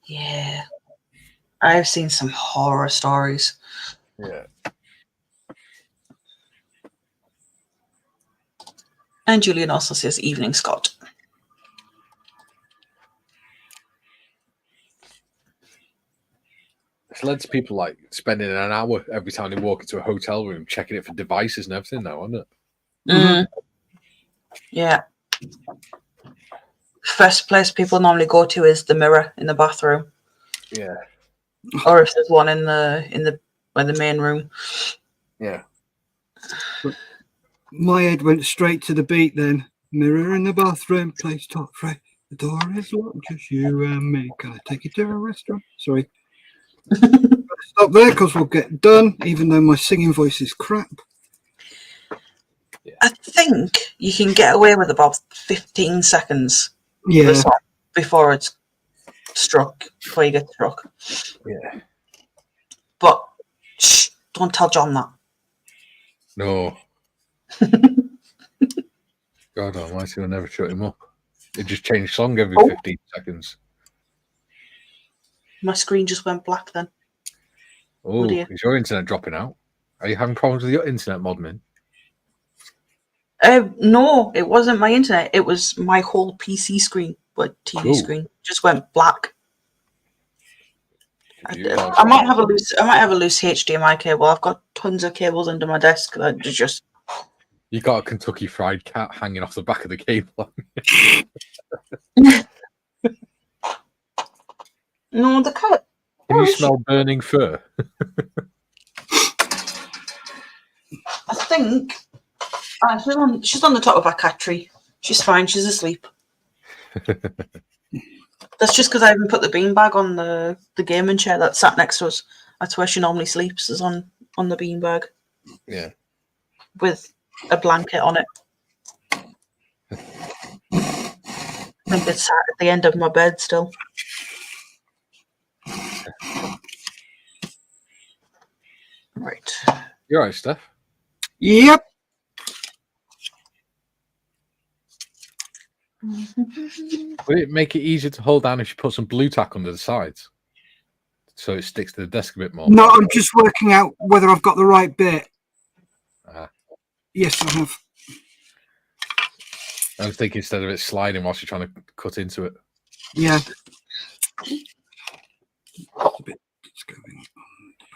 Yeah. I've seen some horror stories. Yeah. And Julian also says, evening, Scott. It's led to people like spending an hour every time they walk into a hotel room checking it for devices and everything now, isn't it? Yeah. First place people normally go to is the mirror in the bathroom. Yeah. Or if there's one in the main room. Yeah. My head went straight to the beat then. Mirror in the bathroom, place top tray. The door is locked, just you and me. Can I take you to a restaurant? Sorry. Stop there because we'll get done, even though my singing voice is crap. Yeah. I think you can get away with about 15 seconds Yeah. before it's struck, before you get struck. Yeah. But shh, don't tell John that. No. God almighty, will never shut him up. It just changed song every 15 seconds. My screen just went black then. Oh, dear. is your internet dropping out? Are you having problems with your internet, Modman? No, it wasn't my internet. It was my whole PC screen, but TV screen just went black. I might have a loose HDMI cable. I've got tons of cables under my desk that just. You got a Kentucky Fried Cat hanging off the back of the cable. No, the cat. Can you smell burning fur? I think she's on the top of our cat tree. She's fine. She's asleep. That's just because I haven't put the beanbag on the gaming chair that sat next to us. That's where she normally sleeps, is on the beanbag. Yeah. With a blanket on it. I think it's sat at the end of my bed still. Right. You're right, Steff. Yep. Would it make it easier to hold down if you put some blue tack under the sides? So it sticks to the desk a bit more? No, I'm just working out whether I've got the right bit. Yes, I have. I was thinking instead of it sliding whilst you're trying to cut into it. Yeah. A bit that's going on the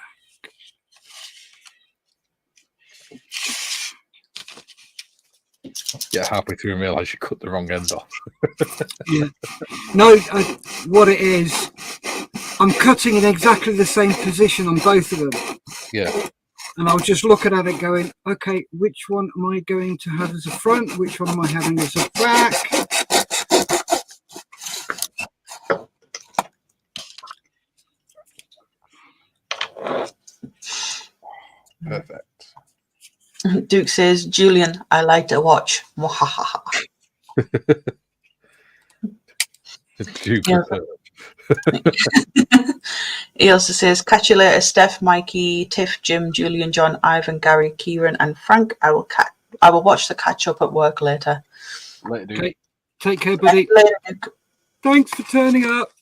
back. Get halfway through and realise you cut the wrong end off. Yeah. No, what it is, I'm cutting in exactly the same position on both of them. Yeah. And I was just looking at it going, okay, which one am I going to have as a front? Which one am I having as a back? Perfect. Duke says, Julian, I like to watch. Duke. Yeah. He also says, catch you later, Steff, Mikey, Tiff, Jim, Julian, John, Ivan, Gary, Kieran, and Frank. I will watch the catch up at work later. Later, dude. Okay. Take care, buddy. Later, Duke. Thanks for turning up.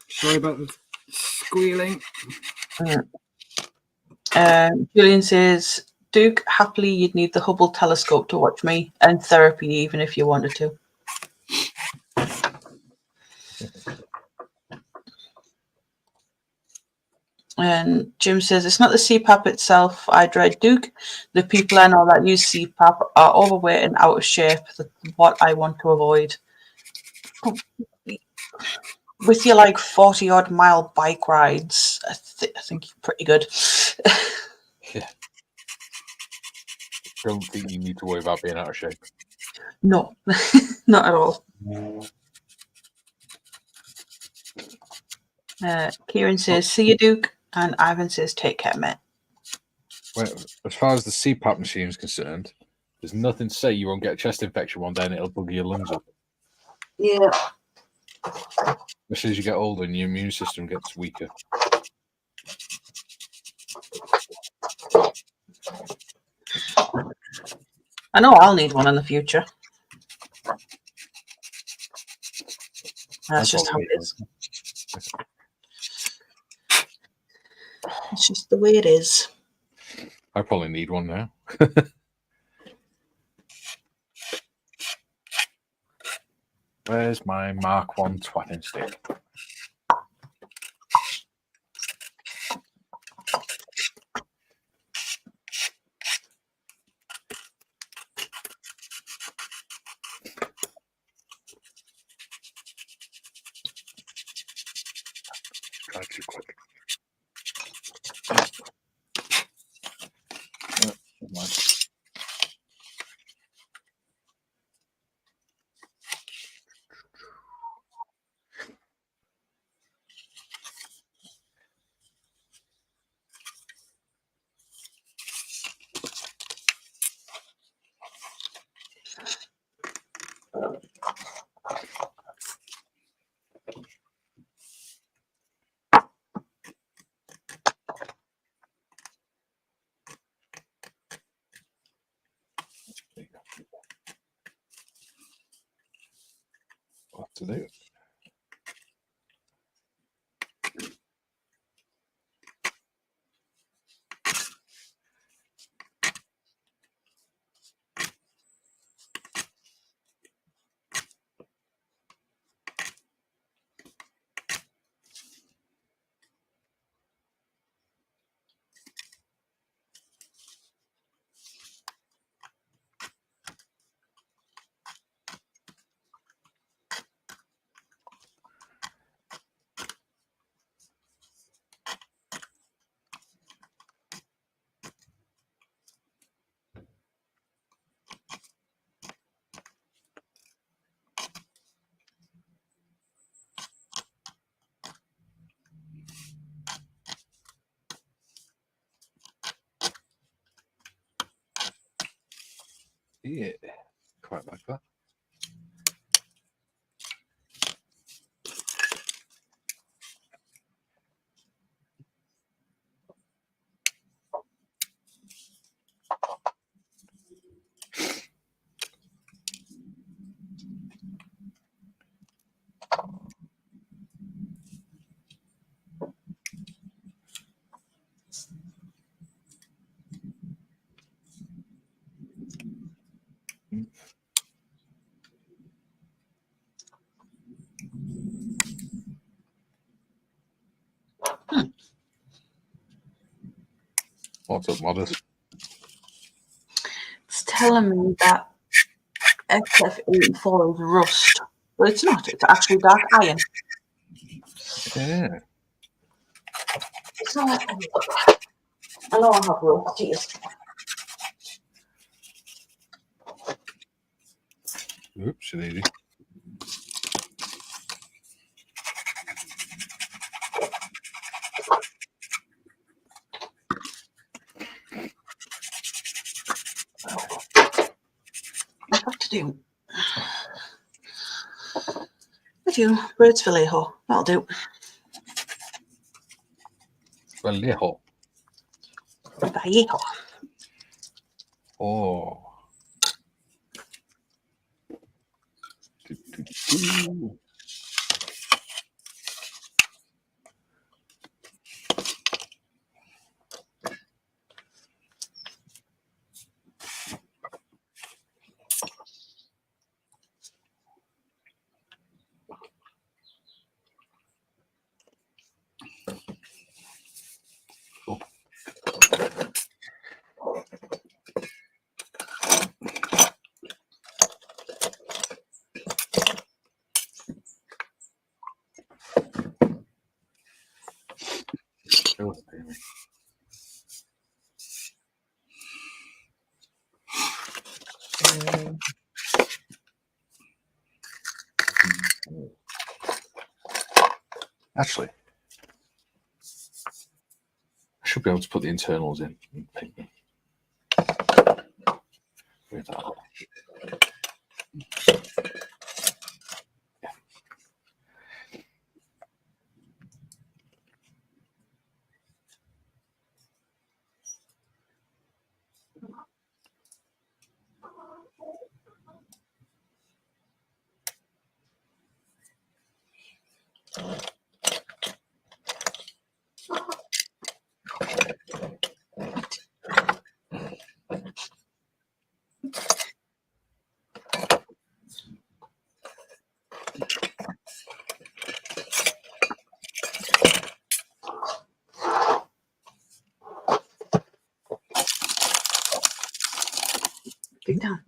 Sorry about the squealing. Julian says, Duke, happily you'd need the Hubble telescope to watch me, and therapy even if you wanted to. And Jim says, it's not the CPAP itself I dread, Duke. The people I know that use CPAP are overweight and out of shape. That's what I want to avoid. With your 40-odd mile bike rides I think you're pretty good. Yeah. Don't think you need to worry about being out of shape. No, not at all. Kieran says, "See you, Duke," and Ivan says, "Take care, mate." Well, as far as the CPAP machine is concerned, there's nothing to say you won't get a chest infection one day and it'll bugger your lungs up. Yeah. Especially as you get older and your immune system gets weaker. I know I'll need one in the future. That's just how it is. It's just the way it is. I probably need one now. Where's my Mark 1 twatting stick? Try too quick. Never mind. What to do? Yeah, quite like that. What's up, modders? It's telling me that XF84 is rust. But it's not. It's actually dark iron. Yeah. It's not. I know I have rust. Jeez. Oops, lady. I've got to do. I do. Birds Vallejo. That'll do. Vallejo. Vallejo. Oh. Actually, I should be able to put the internals in. Where's that? Yeah. Dig down.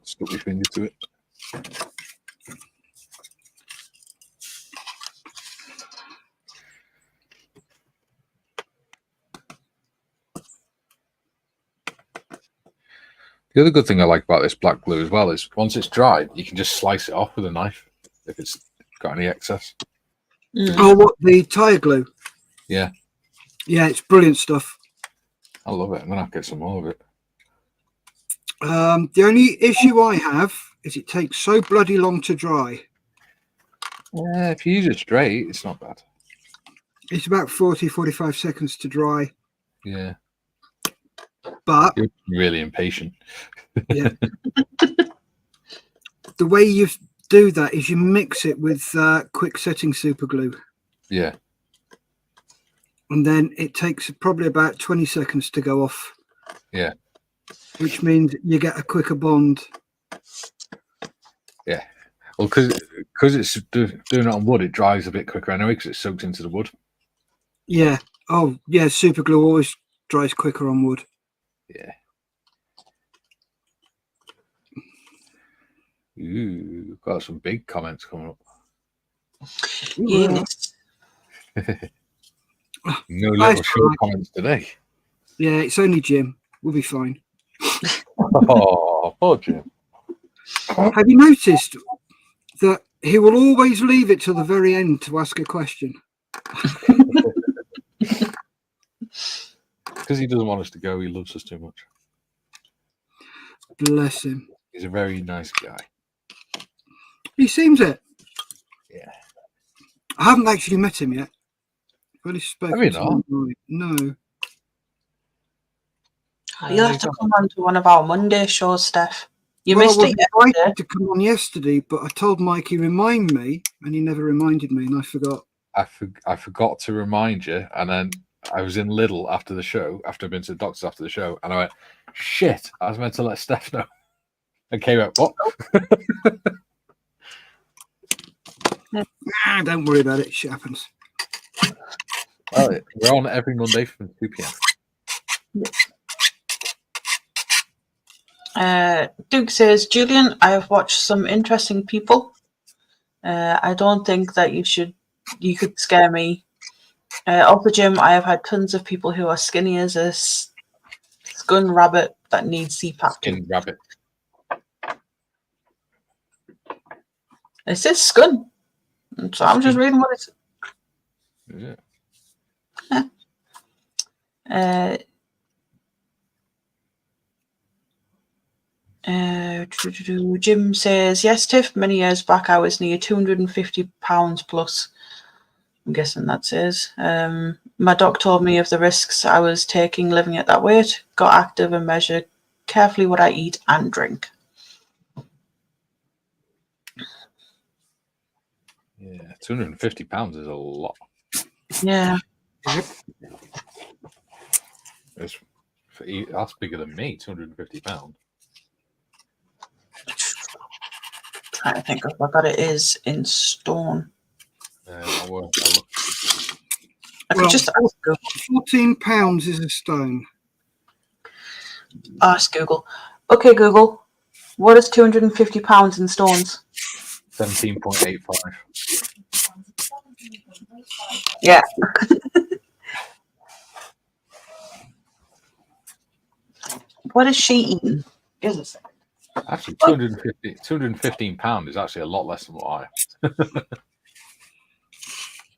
Stuck your finger to it. The other good thing I like about this black glue as well is once it's dried, you can just slice it off with a knife if it's got any excess. Oh, what, the tyre glue? Yeah. Yeah, it's brilliant stuff. I love it. I'm going to have to get some more of it. The only issue I have is it takes so bloody long to dry. Yeah, if you use it straight, it's not bad. It's about 40-45 seconds to dry. Yeah. But you're really impatient. Yeah. The way you do that is you mix it with quick setting super glue. Yeah. And then it takes probably about 20 seconds to go off. Yeah. Which means you get a quicker bond. Yeah. Well, because it's doing it on wood, it dries a bit quicker anyway because it soaks into the wood. Yeah. Oh, yeah. Super glue always dries quicker on wood. Yeah. Ooh, got some big comments coming up. Yes. No little short comments today. Yeah, it's only Jim. We'll be fine. Oh, poor Jim. Have you noticed that he will always leave it till the very end to ask a question? Because he doesn't want us to go. He loves us too much. Bless him. He's a very nice guy. He seems it. Yeah. I haven't actually met him yet. I've only spoken Have you to not? him. No. You'll have to come on to one of our Monday shows, Steff. You Well, I missed was it yesterday. invited to come on yesterday, but I told Mikey remind me, and he never reminded me, and I forgot. I forgot to remind you, and then I was in Lidl after the show, after I'd been to the doctor's after the show, and I went, shit, I was meant to let Steff know. And came out, what? Don't worry about it. Shit happens. Well, we're on every Monday from 2 p.m. Duke says, Julian, I have watched some interesting people. I don't think that you could scare me. Off the gym, I have had tons of people who are skinny as a scun rabbit that needs CPAP. Skin rabbit. It says scun. So I'm just reading what it's. Yeah. Jim says, yes, Tiff, many years back I was near 250 pounds plus. I'm guessing that says. My doc told me of the risks I was taking living at that weight, got active and measured carefully what I eat and drink. Yeah, 250 pounds is a lot. Yeah. That's bigger than me, 250 pounds. trying to think of what that is in stone. I'll look. I could just ask Google. £14 is a stone. Ask Google. Okay, Google. What is £250 in stones? 17.85. Yeah. What is she eating? Is it? Actually, £215 is actually a lot less than what I.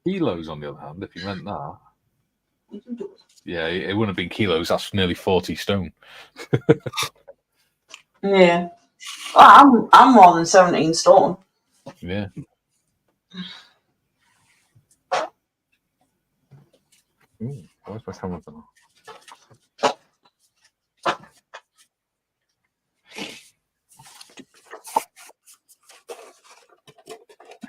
Kilos, on the other hand, if you meant that. Yeah, it wouldn't have been kilos. That's nearly 40 stone. Yeah. Well, I'm more than 17 stone. Yeah. Ooh, where's my camera gone?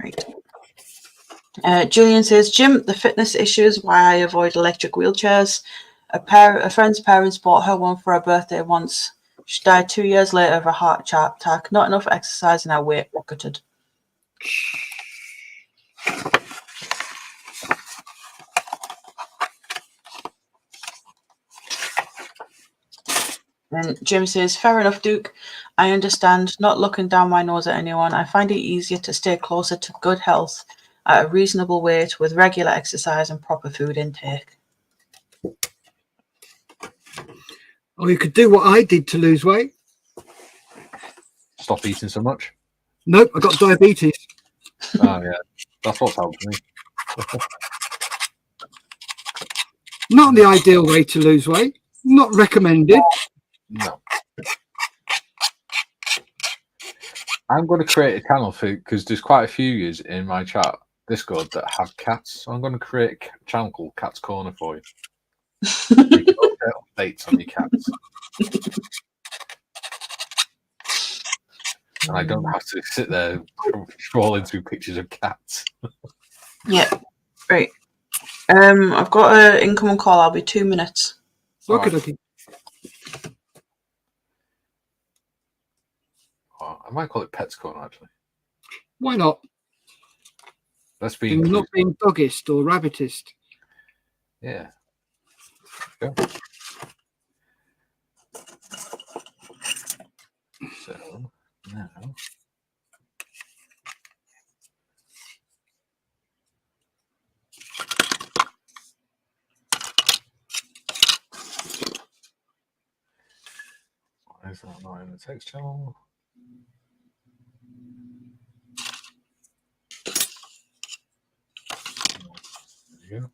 Right. Julian says, Jim, the fitness issue is why I avoid electric wheelchairs. A friend's parents bought her one for her birthday once. She died 2 years later of a heart attack. Not enough exercise and her weight rocketed. And Jim says, fair enough, Duke. I understand. Not looking down my nose at anyone. I find it easier to stay closer to good health at a reasonable weight with regular exercise and proper food intake. Or you could do what I did to lose weight. Stop eating so much? Nope, I got diabetes. Oh, yeah. That's what's helped me. Not the ideal way to lose weight. Not recommended. No. I'm going to create a channel for, because there's quite a few years in my chat Discord that have cats. So I'm going to create a channel called Cat's Corner for you. You can get updates on your cats. And I don't have to sit there scrolling through pictures of cats. Yeah, right. I've got an incoming call. I'll be 2 minutes. Okay. Oh, I might call it Pet's Corner, actually. Why not? Let's be And not being doggist or rabbitist. Yeah. Go. So now why is that not in the text channel? There you go.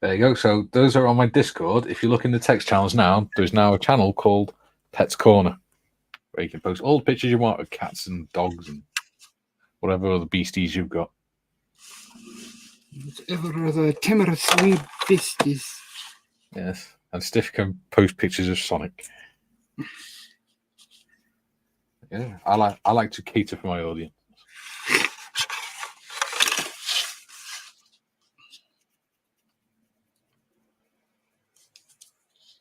There you go. So those are on my Discord. If you look in the text channels now, there's now a channel called Pet's Corner, where you can post all the pictures you want of cats and dogs and whatever other beasties you've got. Whatever other timorous wee beasties. Yes. And Steff can post pictures of Sonic. Yeah. I like to cater for my audience.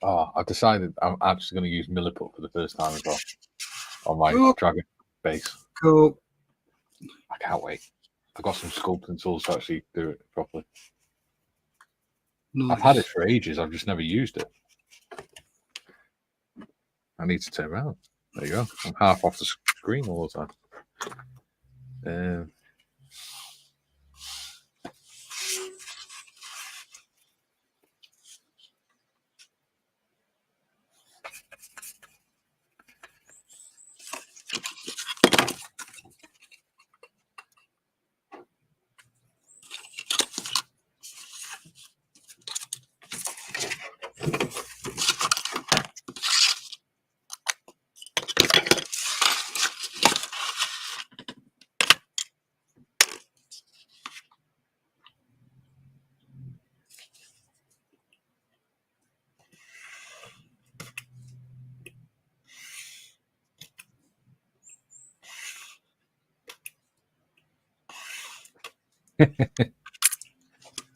Oh, I've decided I'm actually going to use Milliput for the first time as well on my dragon base. Cool. I can't wait. I've got some sculpting tools to actually do it properly. Nice. I've had it for ages. I've just never used it. I need to turn around. There you go. I'm half off the screen all the time.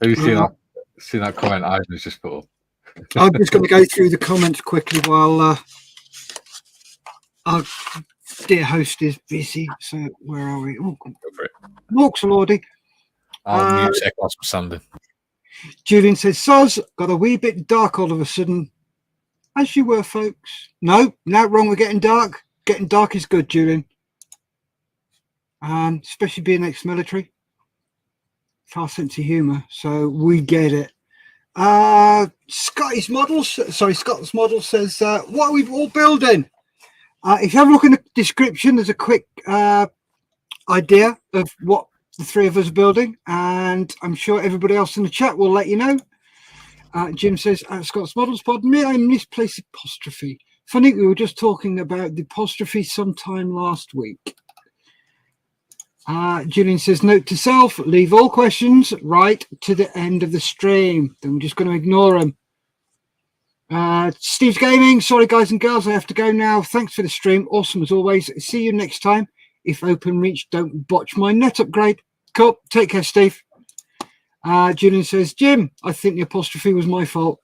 Have you seen that comment Ivan's just put up? I'm just going to go through the comments quickly while Our dear host is busy, so where are we? Oh, Go for it. walks, Lordy. I'll mute Sec whilst I'm standing. Julian says, Soz, got a wee bit dark all of a sudden. As you were, folks. No, wrong. We're getting dark. Getting dark is good, Julian. Especially being ex-military. Far sense of humour, so we get it. Scott's model says, what are we all building? If you have a look in the description, there's a quick idea of what the three of us are building, and I'm sure everybody else in the chat will let you know. Jim says, Scott's models, pardon me, I misplaced apostrophe. Funny, we were just talking about the apostrophe sometime last week. Julian says, note to self, leave all questions right to the end of the stream. Then we're just going to ignore them. Steve's Gaming, sorry guys and girls, I have to go now. Thanks for the stream. Awesome as always. See you next time. If OpenReach don't botch my net upgrade. Cool. Take care, Steve. Julian says, Jim, I think the apostrophe was my fault.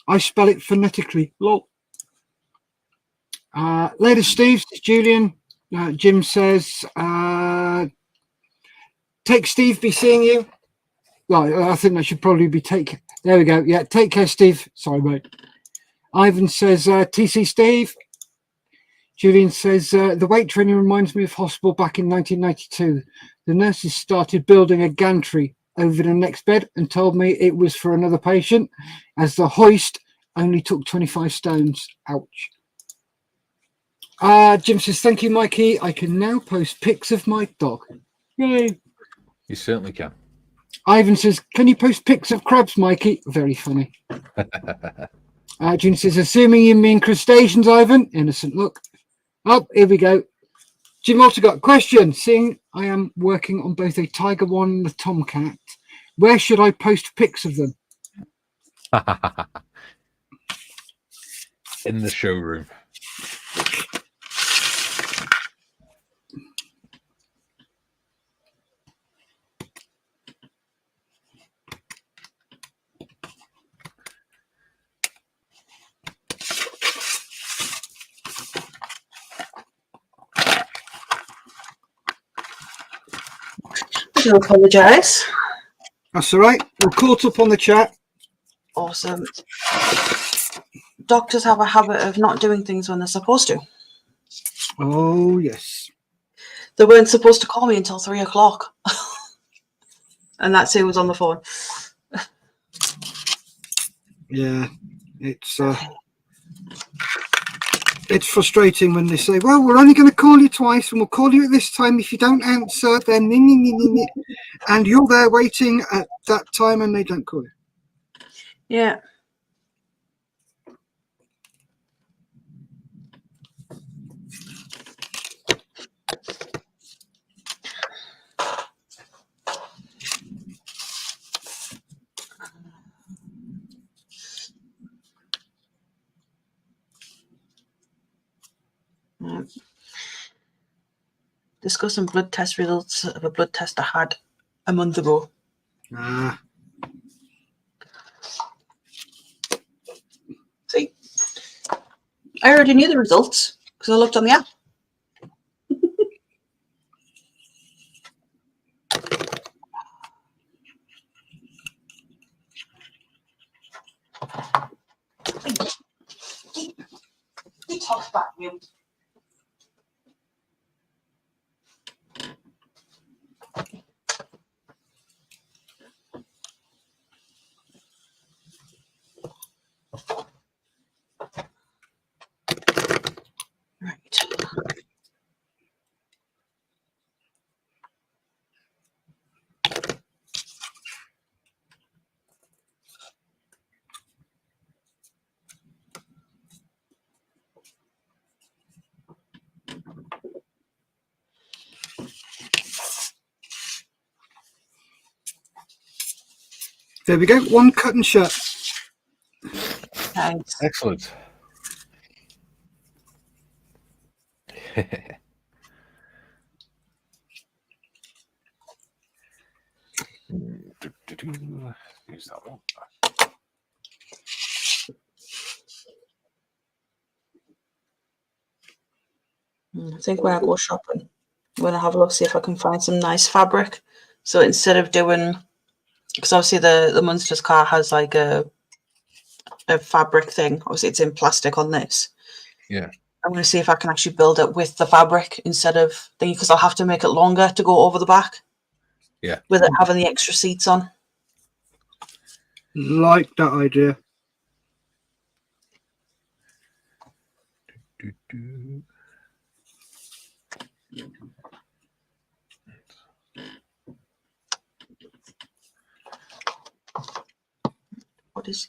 I spell it phonetically. Lol. Later, Steve. Julian. Jim says, take Steve, be seeing you. Well, I think that should probably be take. There we go. Yeah, take care, Steve. Sorry, mate. Ivan says, TC Steve. Julian says, the weight training reminds me of hospital back in 1992. The nurses started building a gantry over the next bed and told me it was for another patient, as the hoist only took 25 stones. Ouch. Jim says, thank you, Mikey. I can now post pics of my dog. Yay. You certainly can. Ivan says, can you post pics of crabs, Mikey? Very funny. Jim says, assuming you mean crustaceans, Ivan. Innocent look. Oh, here we go. Jim also got a question. Seeing I am working on both a Tiger One and a Tomcat, where should I post pics of them? In the showroom. I do apologise. That's all right. We're caught up on the chat. Awesome. Doctors have a habit of not doing things when they're supposed to. Oh, yes. They weren't supposed to call me until 3 o'clock. And that's who was on the phone. Yeah, it's frustrating when they say, well, we're only going to call you twice and we'll call you at this time. If you don't answer, then and you're there waiting at that time and they don't call you. Yeah. Discussing blood test results of a blood test I had a month ago. See, I already knew the results because I looked on the app. Tough back, you. Right. There we go. One cut and shut. Thanks. Excellent. Use that one. I think when I go shopping, I'm going to have a look, see if I can find some nice fabric. So instead of doing, because obviously the Munsters car has like a fabric thing. Obviously, it's in plastic on this. Yeah. I'm going to see if I can actually build it with the fabric instead of thingy, because I'll have to make it longer to go over the back. Yeah. With it having the extra seats on. Like that idea. What is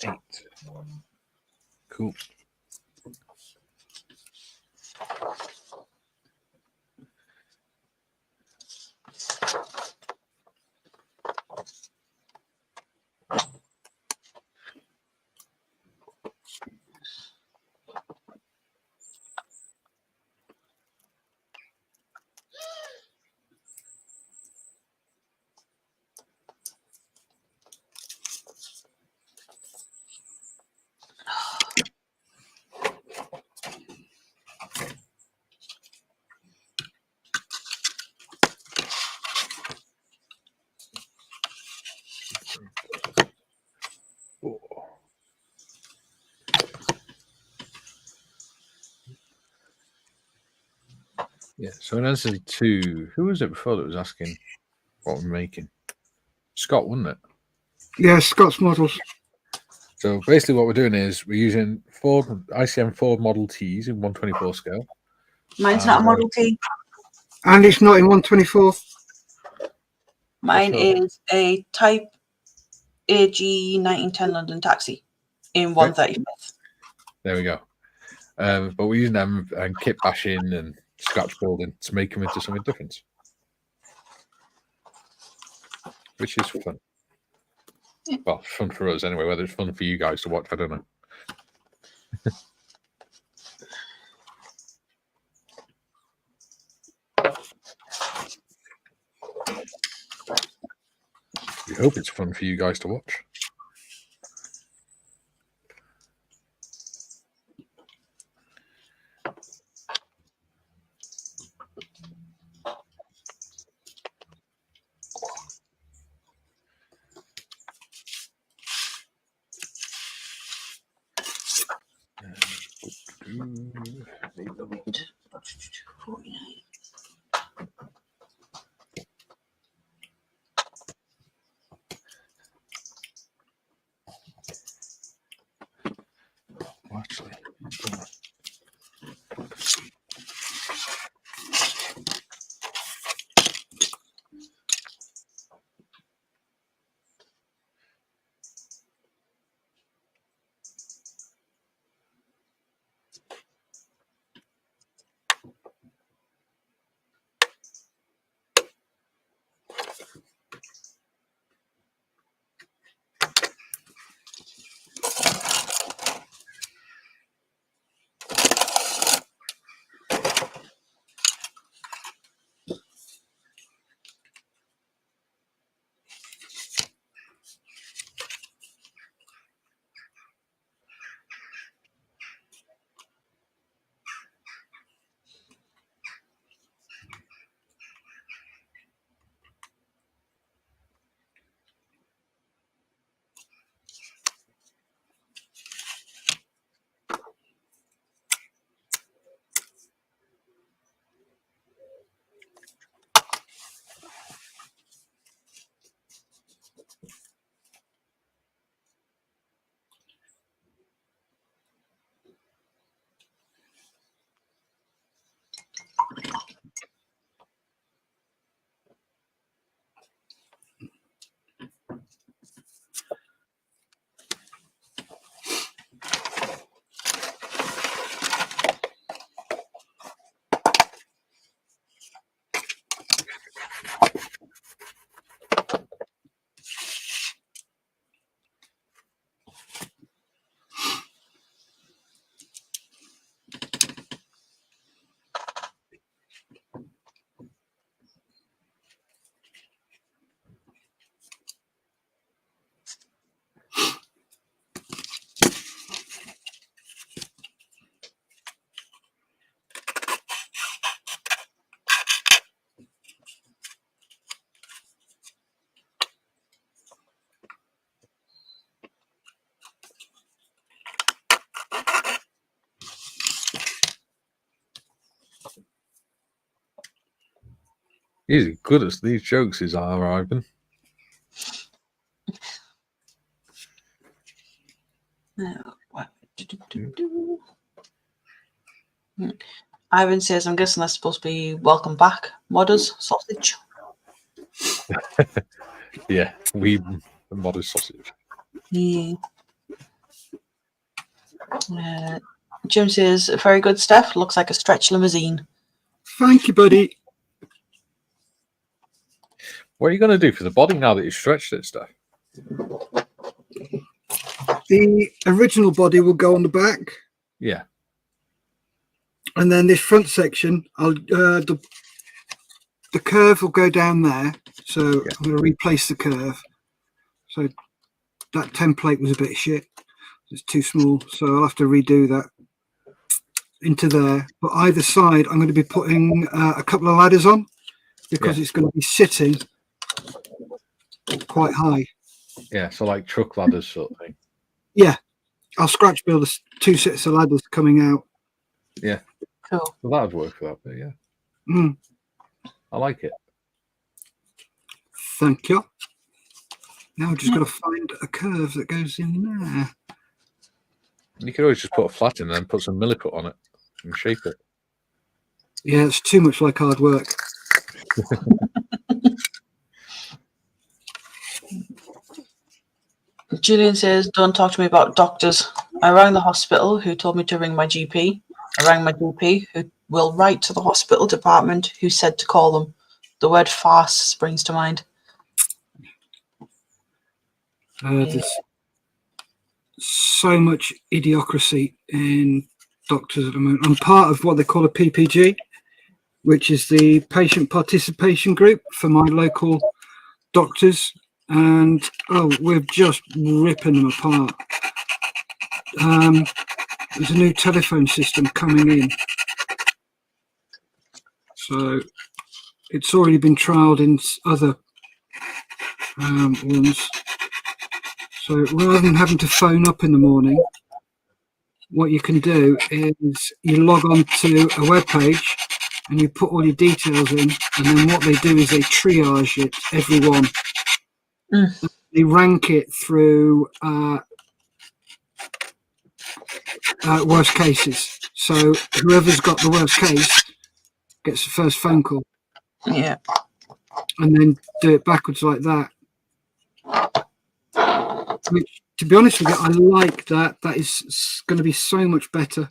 Eight. Cool. Yeah, so in answer to who was it before that was asking what we're making? Scott, wasn't it? Yeah, Scott's models. So basically what we're doing is we're using Ford ICM Ford Model Ts in 124 scale. Mine's not a Model T. And it's not in 124. Mine What's that? is a Type AG 1910 London Taxi in 135th. There we go. But we're using them and kit bashing and scratch building to make them into something different, which is fun. Well, fun for us anyway. Whether it's fun for you guys to watch, I don't know. We hope it's fun for you guys to watch. Actually, He's good at these jokes, is our Ivan. Ivan says, I'm guessing that's supposed to be welcome back. Modders, sausage. Yeah, we modest sausage. Yeah. Jim says, very good, Steff. Looks like a stretch limousine. Thank you, buddy. What are you going to do for the body now that you've stretched it, Steff? The original body will go on the back. Yeah. And then this front section, the curve will go down there. So Yeah. I'm going to replace the curve. So that template was a bit shit. It's too small. So I'll have to redo that into there. But either side, I'm going to be putting a couple of ladders on because it's going to be sitting quite high. Yeah, so like truck ladders sort of thing. Yeah. I'll scratch build 2 sets of ladders coming out. Yeah. Cool. Well, that would work for that, but yeah. Mm. I like it. Thank you. Now I've just got to find a curve that goes in there. You could always just put a flat in and then put some milliput on it and shape it. Yeah, it's too much like hard work. Julian says, don't talk to me about doctors. I rang the hospital who told me to ring my GP. I rang my GP who will write to the hospital department who said to call them. The word farce springs to mind. There's so much idiocracy in doctors at the moment. I'm part of what they call a PPG, which is the patient participation group for my local doctors. And, we're just ripping them apart. There's a new telephone system coming in. So it's already been trialled in other ones. So rather than having to phone up in the morning, what you can do is you log on to a web page and you put all your details in, and then what they do is they triage it, everyone. They rank it through worst cases. So whoever's got the worst case gets the first phone call. Yeah. And then do it backwards like that. Which, to be honest with you, I like that. That is going to be so much better.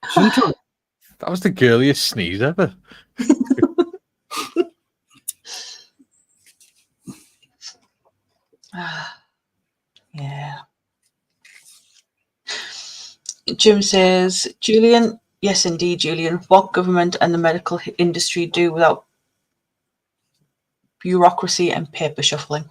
Sometimes. That was the girliest sneeze ever. Yeah. Jim says, Julian, yes, indeed, Julian. What government and the medical industry do without bureaucracy and paper shuffling?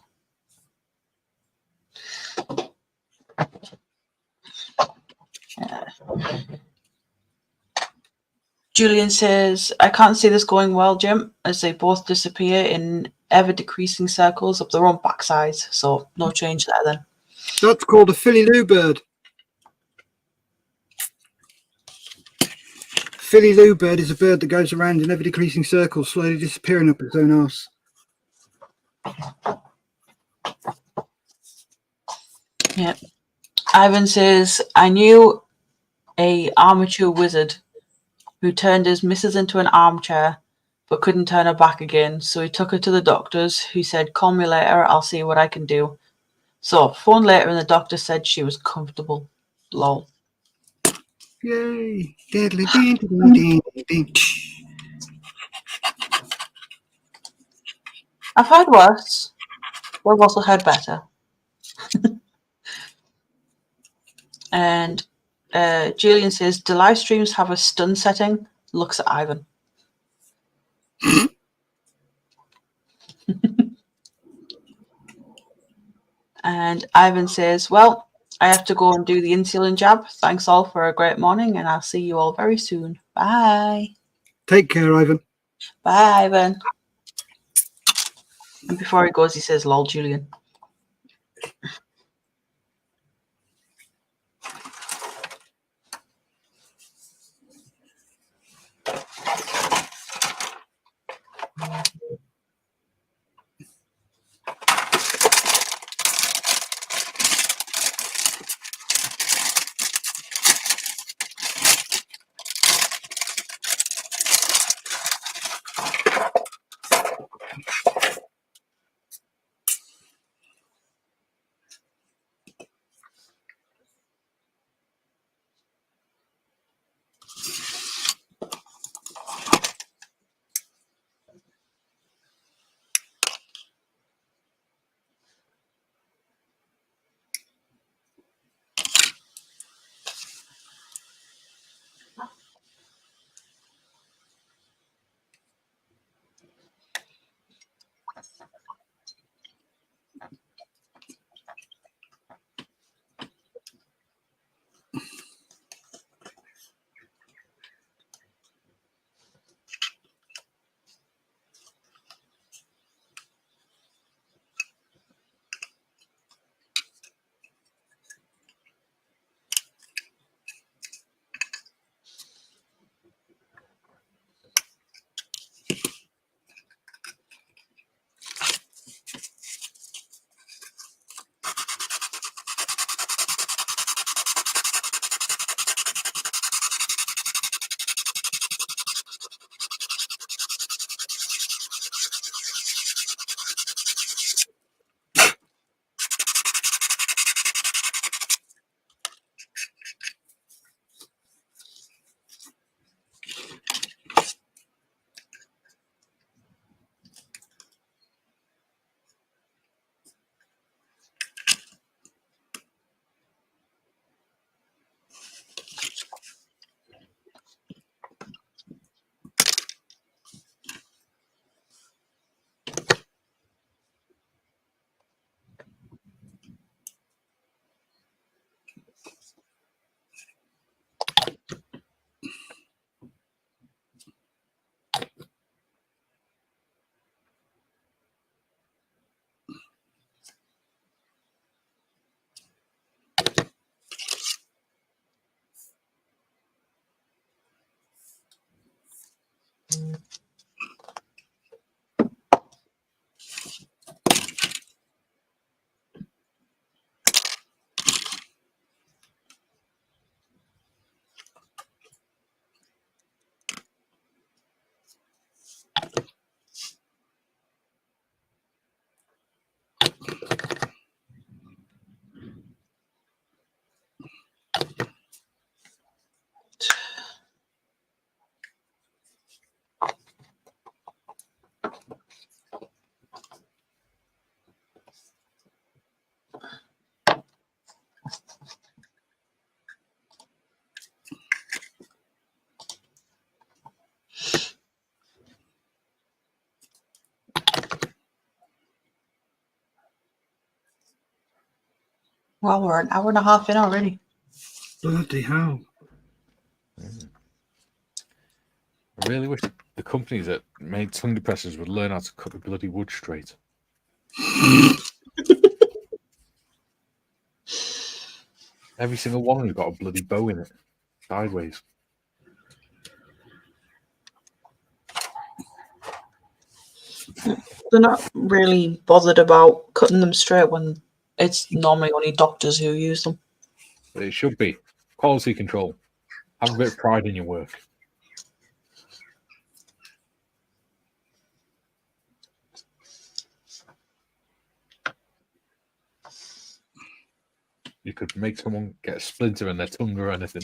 Julian says, I can't see this going well, Jim, as they both disappear in ever-decreasing circles up their own backsides. So no change there then. That's called a Philly Lou bird. Philly Lou bird is a bird that goes around in ever-decreasing circles, slowly disappearing up its own arse. Yeah. Ivan says, I knew a armature wizard who turned his missus into an armchair but couldn't turn her back again. So he took her to the doctors, who said, call me later, I'll see what I can do. So phoned later and the doctor said she was comfortable. Lol. Yay. I've heard worse, but I've also heard better. And Julian says, do live streams have a stun setting? Looks at Ivan. And Ivan says, well, I have to go and do the insulin jab. Thanks all for a great morning, and I'll see you all very soon. Bye. Take care, Ivan. Bye, Ivan. And before he goes, he says, lol, Julian. Well, we're an hour and a half in already. Bloody hell. I really wish the companies that made tongue depressors would learn how to cut the bloody wood straight. Every single one has got a bloody bow in it, sideways. They're not really bothered about cutting them straight when it's normally only doctors who use them. But it should be. Quality control. Have a bit of pride in your work. You could make someone get a splinter in their tongue or anything.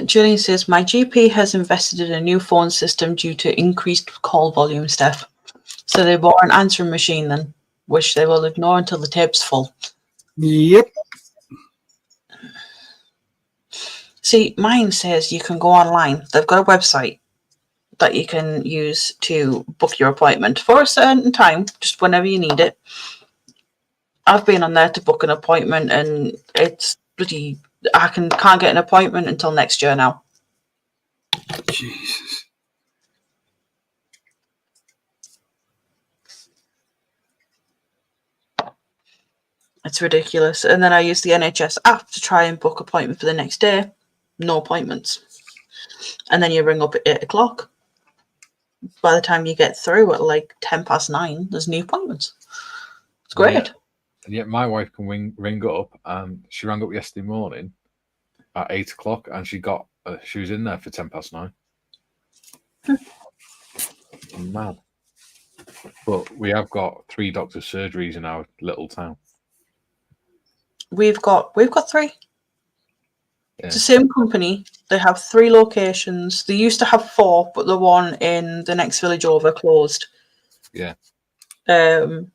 Julian says, my GP has invested in a new phone system due to increased call volume, Steff. So they bought an answering machine then, which they will ignore until the tape's full. Yep. See, mine says you can go online. They've got a website. that you can use to book your appointment for a certain time, just whenever you need it. I've been on there to book an appointment, and it's bloody. I can't get an appointment until next year now. Jesus. It's ridiculous. And then I use the NHS app to try and book appointment for the next day. No appointments. And then you ring up at 8 o'clock. By the time you get through at like 9:10, there's new appointments. It's great. Yeah. And yet my wife can ring up, and she rang up yesterday morning at 8 o'clock, and she was in there for 9:10. Mad. But we have got 3 doctor's surgeries in our little town. We've got 3. Yeah. It's the same company. They have 3 locations. They used to have 4, but the one in the next village over closed. Yeah. And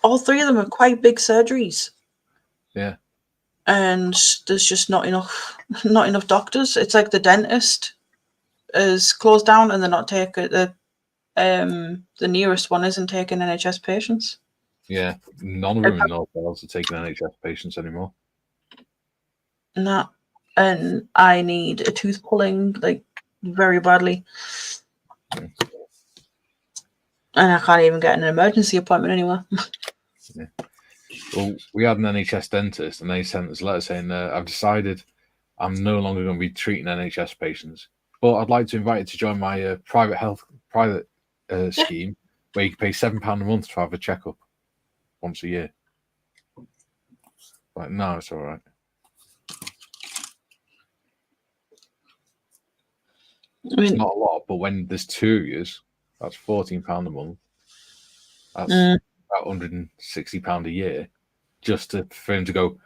all 3 of them are quite big surgeries. Yeah. And there's just not enough doctors. It's like the dentist is closed down, and they're not taking the nearest one isn't taking NHS patients. Yeah, none of them in North Wales are taking NHS patients anymore. No, and I need a tooth pulling like very badly, and I can't even get an emergency appointment anywhere. Yeah. Well, we had an NHS dentist, and they sent us a letter saying, "I've decided I'm no longer going to be treating NHS patients, but I'd like to invite you to join my private scheme where you can pay £7 a month to have a checkup once a year." Like, no, it's all right. I mean, It's not a lot, but when there's 2 of you, that's £14 a month. That's about £160 a year, just for him to go.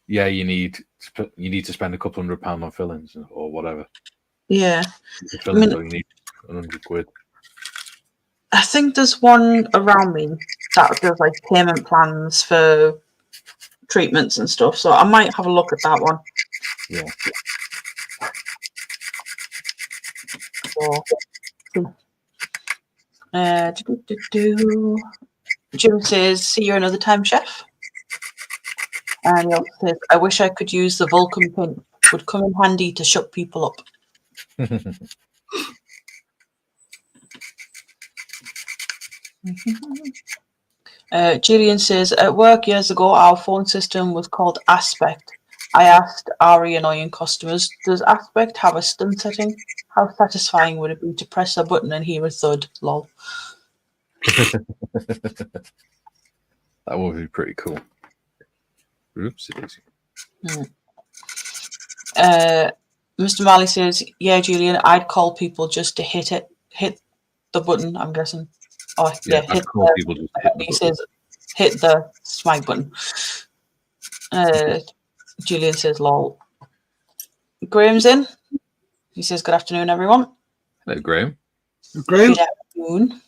Yeah, you need to spend a couple £100 on fillings or whatever. Yeah, The fillings you need £100. I think there's one around me that does like payment plans for treatments and stuff, so I might have a look at that one. Yeah. So, Jim says, "See you another time, chef." And he also says, "I wish I could use the Vulcan pin. Would come in handy to shut people up." Gillian says, "At work years ago, our phone system was called Aspect. I asked our annoying customers, does Aspect have a stun setting? How satisfying would it be to press a button and hear a thud? Lol." That would be pretty cool. Oops, it is. Mr. Marley says, "Yeah, Julian, I'd call people just to hit the button, I'm guessing." Oh, yeah, hit people just hit the he button. says, "Hit the smite button." Julian says, "Lol." Graham's in. He says, "Good afternoon, everyone." Hello, Graham. Graham? Good afternoon.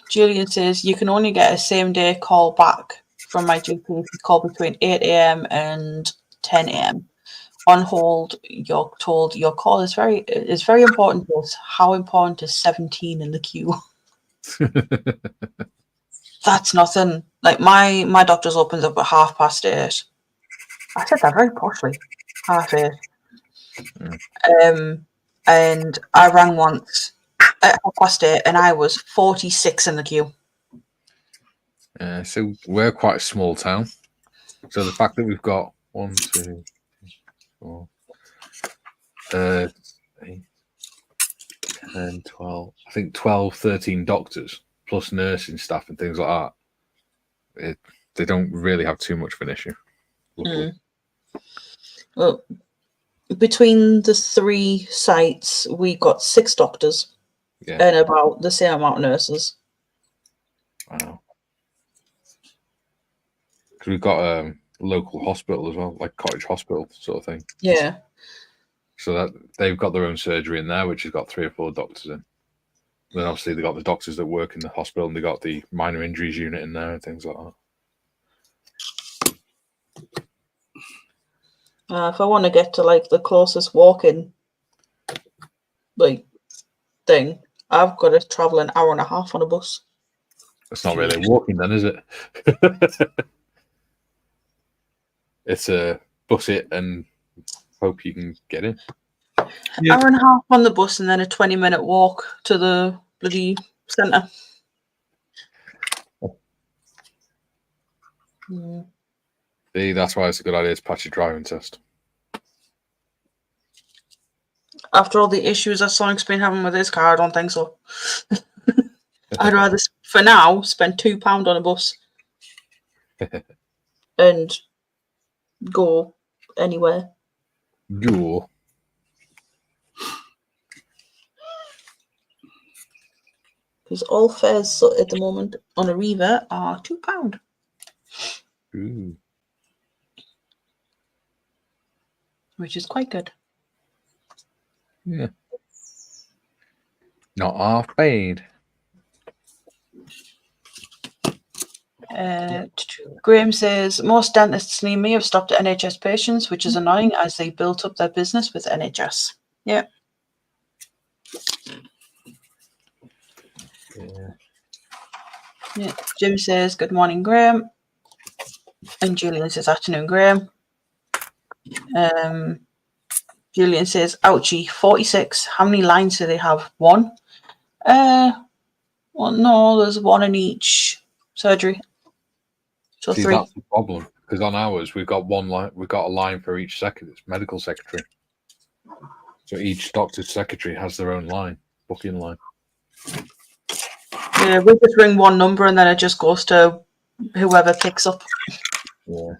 Julian says, "You can only get a same-day call back from my GP if you call between 8 a.m. and 10 a.m. On hold, you're told your call is very important to us. How important is 17 in the queue?" That's nothing. Like my doctor's opens up at 8:30. I said that very poshly. 8:30. And I rang once at 8:30, and I was 46 in the queue. So we're quite a small town. So the fact that we've got 1, 2, 4, 8, 10, 12, I think 12, 13 doctors plus nursing staff and things like that, they don't really have too much of an issue. Well, between the 3 sites, we got 6 doctors and about the same amount of nurses. Wow. Because we've got a local hospital as well, like cottage hospital sort of thing. Yeah. So that they've got their own surgery in there, which has got 3 or 4 doctors in. Then obviously they got the doctors that work in the hospital, and they got the minor injuries unit in there and things like that. If I want to get to like the closest walking like thing, I've got to travel an hour and a half on a bus. It's not really walking then, is it? It's a bus it and hope you can get in. Yeah. Hour and a half on the bus and then a 20-minute walk to the bloody centre. See, that's why it's a good idea to pass your driving test. After all the issues that Sonic's been having with his car, I don't think so. I'd rather, for now, spend £2 on a bus and go anywhere. Go. Because all fares at the moment on a Riva are £2. Ooh. Which is quite good. Yeah. Not half bad. Graham says, most dentists near me have stopped NHS patients, which is annoying as they built up their business with NHS. Yeah. Yeah. Jim says, good morning, Graham. And Julian says, afternoon, Graham. Julian says, ouchie, 46. How many lines do they have? One? Well, no, there's one in each surgery. So See, 3. that's the problem. Because on ours, we've got one line. We've got a line for each medical secretary. So each doctor's secretary has their own line, booking line. Yeah, we just ring one number and then it just goes to whoever picks up. Yeah.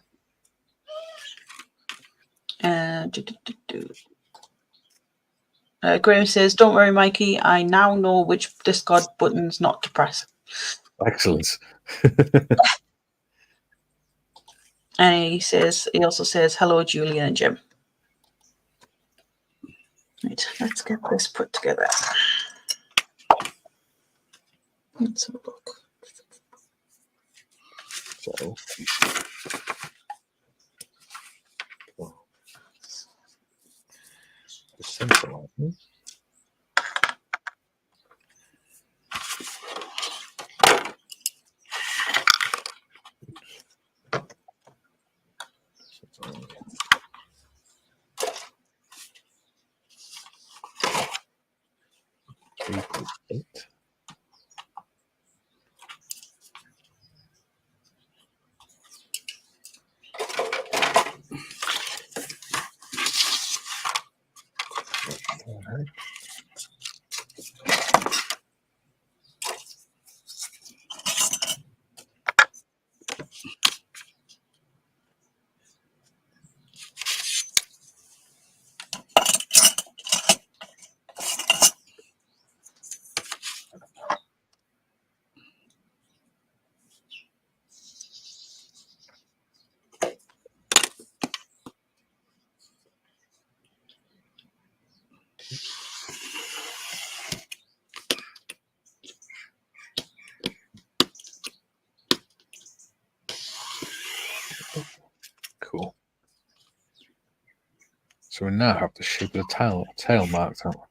Graham says, don't worry, Mikey. I now know which Discord buttons not to press. Excellent. And he also says, hello, Julian and Jim. Right, let's get this put together. Let's have a look. So, the simple one. Eight. All right. Cool. So we now have the shape of the tail marked out.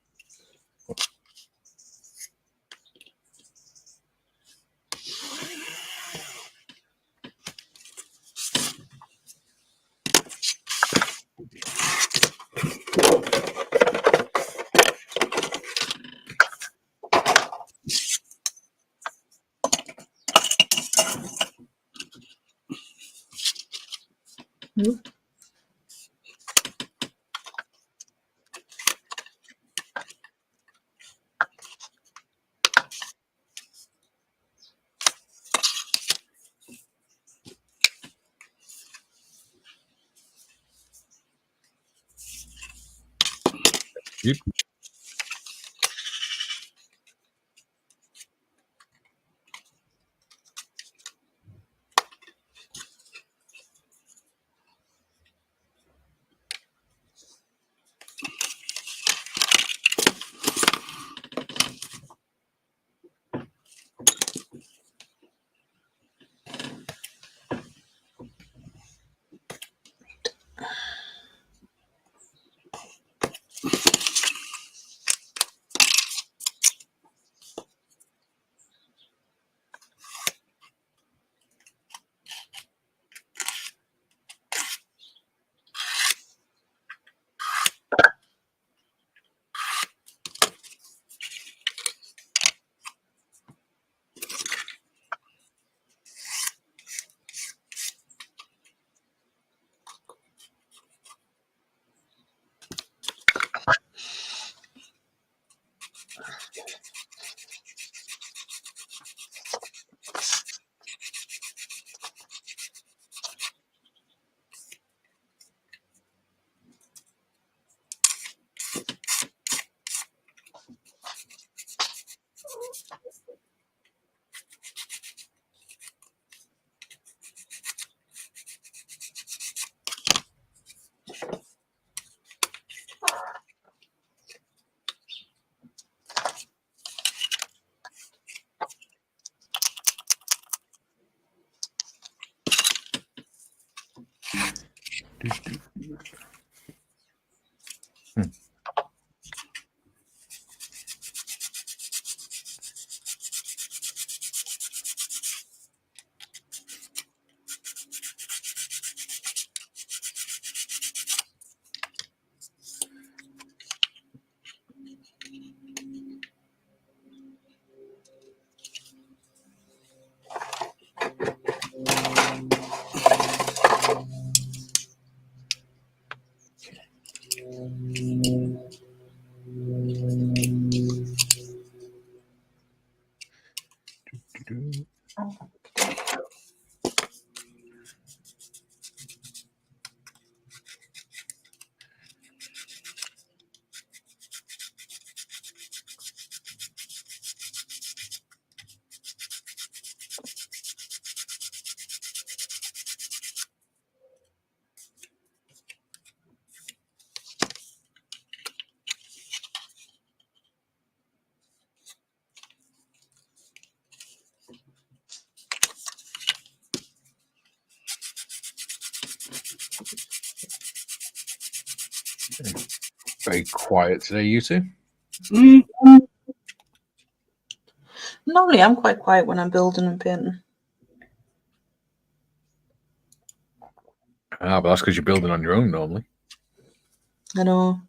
Yep. Very quiet today, you two. Normally, I'm quite quiet when I'm building and painting. Ah, but that's because you're building on your own normally. I know.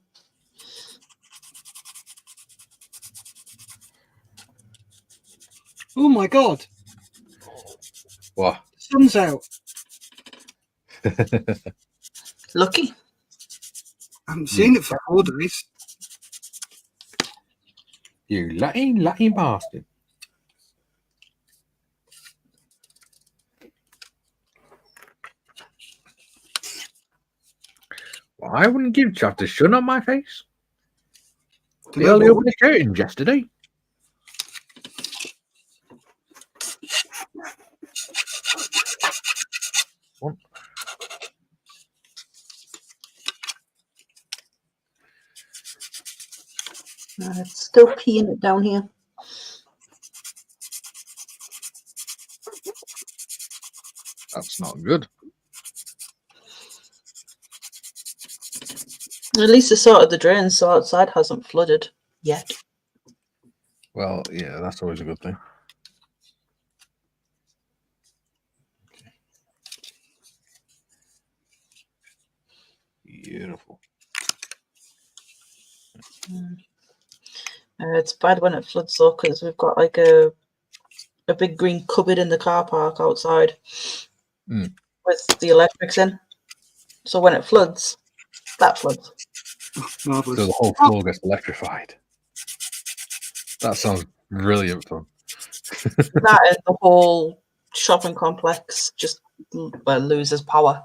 Oh my god, What? the sun's out. Lucky. I haven't seen it for 4 days. You lucky bastard. Well, I wouldn't give Chav the sun on my face. They only opened the curtains yesterday. What? It's still peeing it down here. That's not good. At least it sorted the drain, so outside hasn't flooded yet. Well, yeah, that's always a good thing. Beautiful. It's bad when it floods though, because we've got like a big green cupboard in the car park outside with the electrics in. So when it floods, that floods. Marvelous. So the whole floor gets electrified. That sounds brilliant fun. That and the whole shopping complex just loses power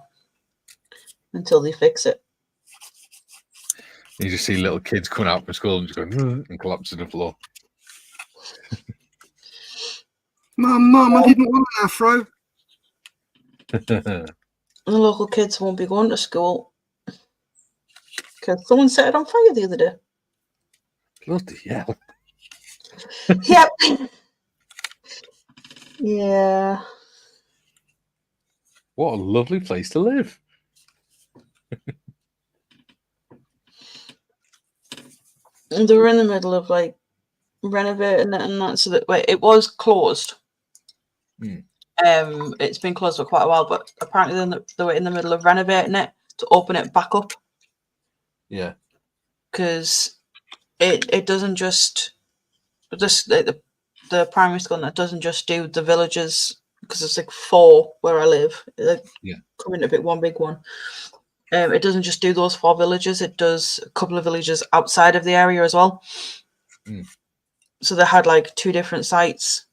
until they fix it. You just see little kids coming out from school and just going and collapsing to the floor. Mum, I didn't want an afro. The local kids won't be going to school because someone set it on fire the other day. Bloody hell. Yep. Yeah. What a lovely place to live. They were in the middle of like renovating it and that, so that it was closed. It's been closed for quite a while, but apparently they were in the middle of renovating it to open it back up. Yeah. Because it doesn't just the primary school, and it doesn't just do the villages, because it's like 4 where I live. Coming to one big one. It doesn't just do those 4 villages, it does a couple of villages outside of the area as well. So they had like 2 different sites.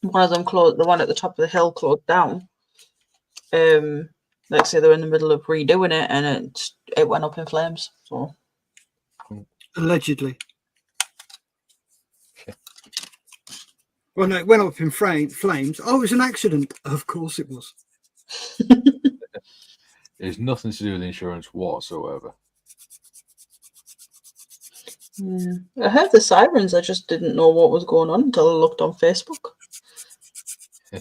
One of them closed, the one at the top of the hill closed down. Like say they're in the middle of redoing it, and it went up in flames. So Allegedly. Well, no, it went up in flames. Oh, it was an accident. Of course it was. There's nothing to do with insurance whatsoever. Yeah. I heard the sirens. I just didn't know what was going on until I looked on Facebook. Yeah.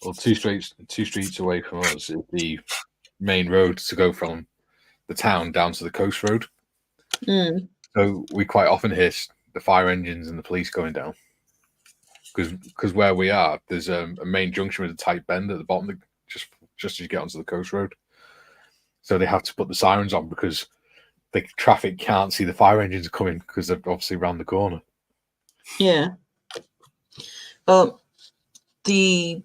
Well, two streets away from us is the main road to go from the town down to the coast road. Mm. So we quite often hear the fire engines and the police going down. Because where we are, there's a main junction with a tight bend at the bottom, just as you get onto the coast road. So they have to put the sirens on because the traffic can't see the fire engines coming because they're obviously around the corner. Yeah. Well, the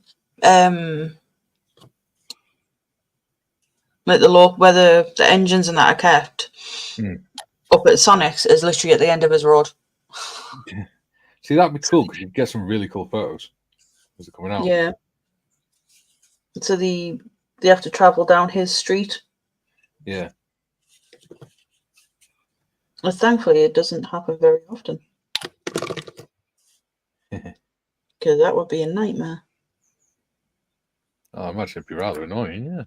like the local where the engines and that are kept up at Sonic's is literally at the end of his road. See, that'd be cool because you'd get some really cool photos as they're coming out. Yeah. So they have to travel down his street. Yeah. Well, thankfully, it doesn't happen very often. Because that would be a nightmare. Oh, I imagine it'd be rather annoying, yeah.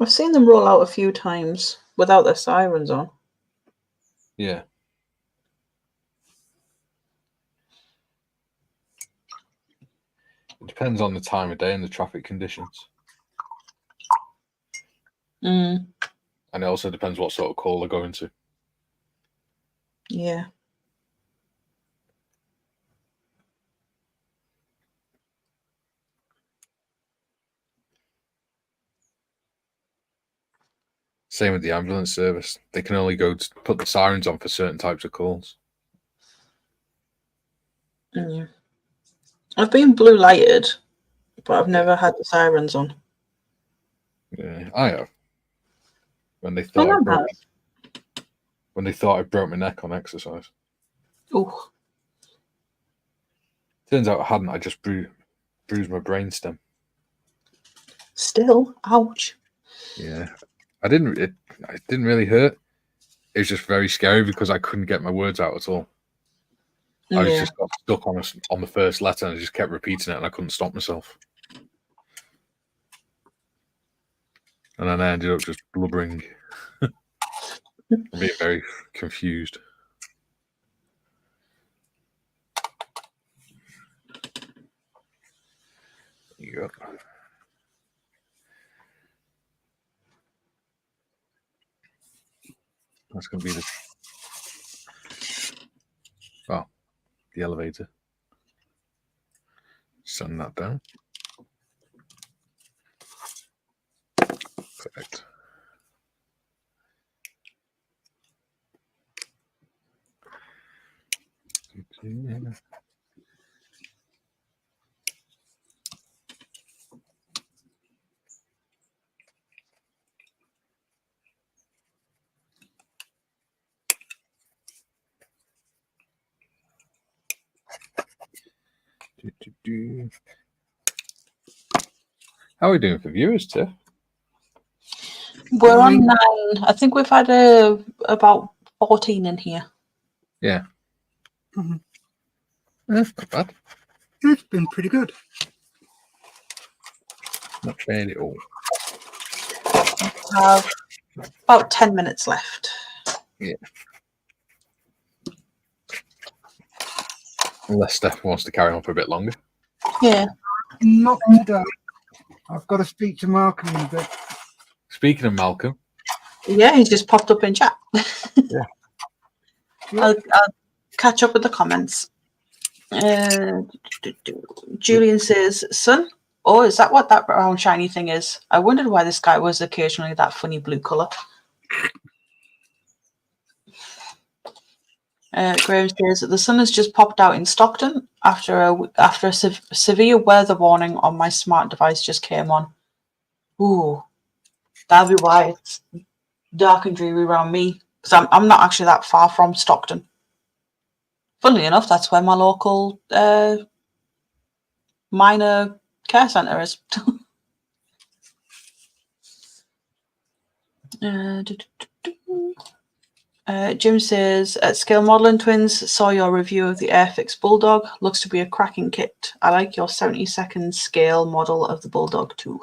I've seen them roll out a few times without their sirens on. Yeah. It depends on the time of day and the traffic conditions. Mm. And it also depends what sort of call they're going to. Yeah. Same with the ambulance service. They can only go to put the sirens on for certain types of calls. Yeah. I've been blue lighted, but I've never had the sirens on. Yeah, I have. When they thought I broke my neck on exercise. Oh. Turns out I hadn't. I just bruised my brainstem. Still, ouch. Yeah, it didn't really hurt. It was just very scary because I couldn't get my words out at all. I was just got stuck on the first letter and I just kept repeating it and I couldn't stop myself. And then I ended up just blubbering. Being very confused. There you go. That's going to be the elevator. Send that down. Perfect. How are we doing for viewers, Tiff? We're on 9. I think we've had about 14 in here. Yeah. Mm-hmm. That's not bad. It's been pretty good. Not bad at all. Have about 10 minutes left. Yeah. Unless Steff wants to carry on for a bit longer. Yeah. Not today. I've got to speak to Malcolm in a bit. Speaking of Malcolm. Yeah, he's just popped up in chat. Yeah. I'll catch up with the comments. Julian says, "Son, oh, is that what that brown shiny thing is? I wondered why the sky was occasionally that funny blue colour." Graham says, "The sun has just popped out in Stockton after a severe weather warning on my smart device just came on." Ooh, that'll be why it's dark and dreary around me, because I'm not actually that far from Stockton. Funnily enough, that's where my local minor care centre is. Jim says, "At Scale Modelling Twins, saw your review of the Airfix Bulldog. Looks to be a cracking kit. I like your 70-second scale model of the Bulldog too."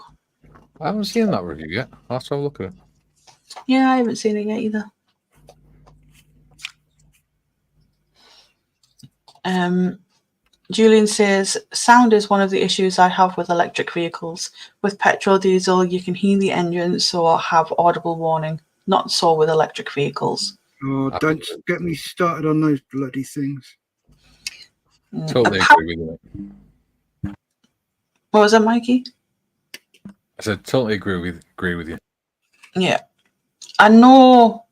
I haven't seen that review yet. I'll have to have a look at it. Yeah, I haven't seen it yet either. Julian says, sound is one of the issues I have with electric vehicles. With petrol, diesel, you can hear the engine, so I have audible warning. Not so with electric vehicles. Oh, don't get me started on those bloody things. Totally agree with you. What was that, Mikey? I said totally agree with you. Yeah. I know,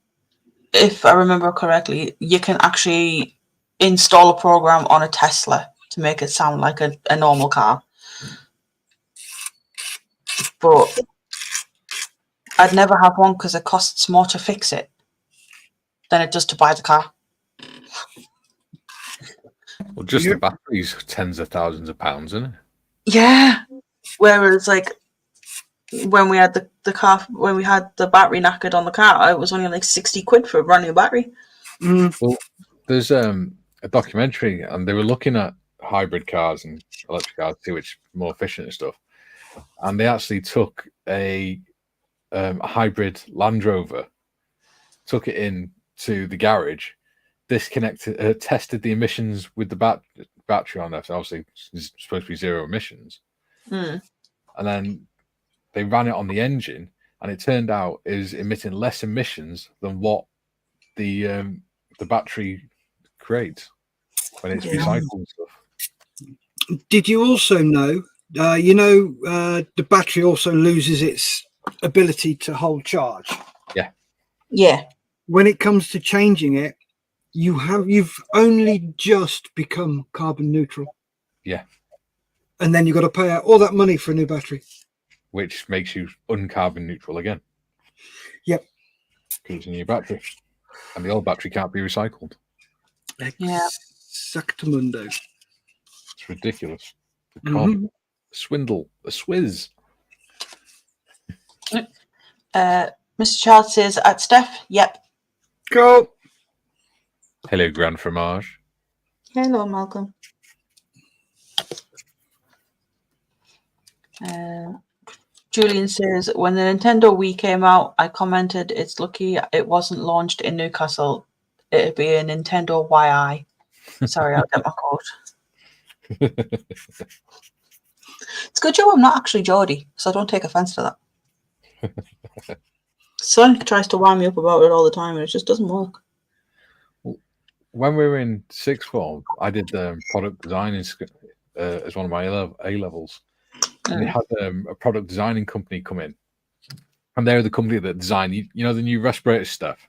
if I remember correctly, you can actually install a program on a Tesla to make it sound like a normal car. But I'd never have one because it costs more to fix it than it does to buy the car. Well, just the battery's tens of thousands of pounds, isn't it? Yeah. Whereas, like, when we had the car, when we had the battery knackered on the car, it was only like 60 quid for a brand new battery. Well, there's a documentary, and they were looking at hybrid cars and electric cars too, which are more efficient and stuff. And they actually took a hybrid Land Rover, took it in to the garage, disconnected, tested the emissions with the battery on there. So obviously, it's supposed to be zero emissions. And then they ran it on the engine, and it turned out it was emitting less emissions than what the battery creates when it's recycled and stuff. Did you also know? The battery also loses its ability to hold charge. Yeah. When it comes to changing it, you've only just become carbon neutral. Yeah. And then you've got to pay out all that money for a new battery. Which makes you uncarbon neutral again. Yep. Because it's a new battery. And the old battery can't be recycled. Yeah. Exactamundo. It's ridiculous. The con, swindle, a swizz. Mr. Child says, at Steff, yep. Go. Hello, Grand Fromage. Hello, Malcolm. Julian says, when the Nintendo Wii came out, I commented, it's lucky it wasn't launched in Newcastle. It'd be a Nintendo YI. Sorry, I'll get my quote. It's a good job I'm not actually Geordie, so don't take offense to that. Son tries to wind me up about it all the time, and it just doesn't work. When we were in sixth form, I did product design as one of my A levels. And they had a product designing company come in, and they're the company that designed, the new respirator stuff,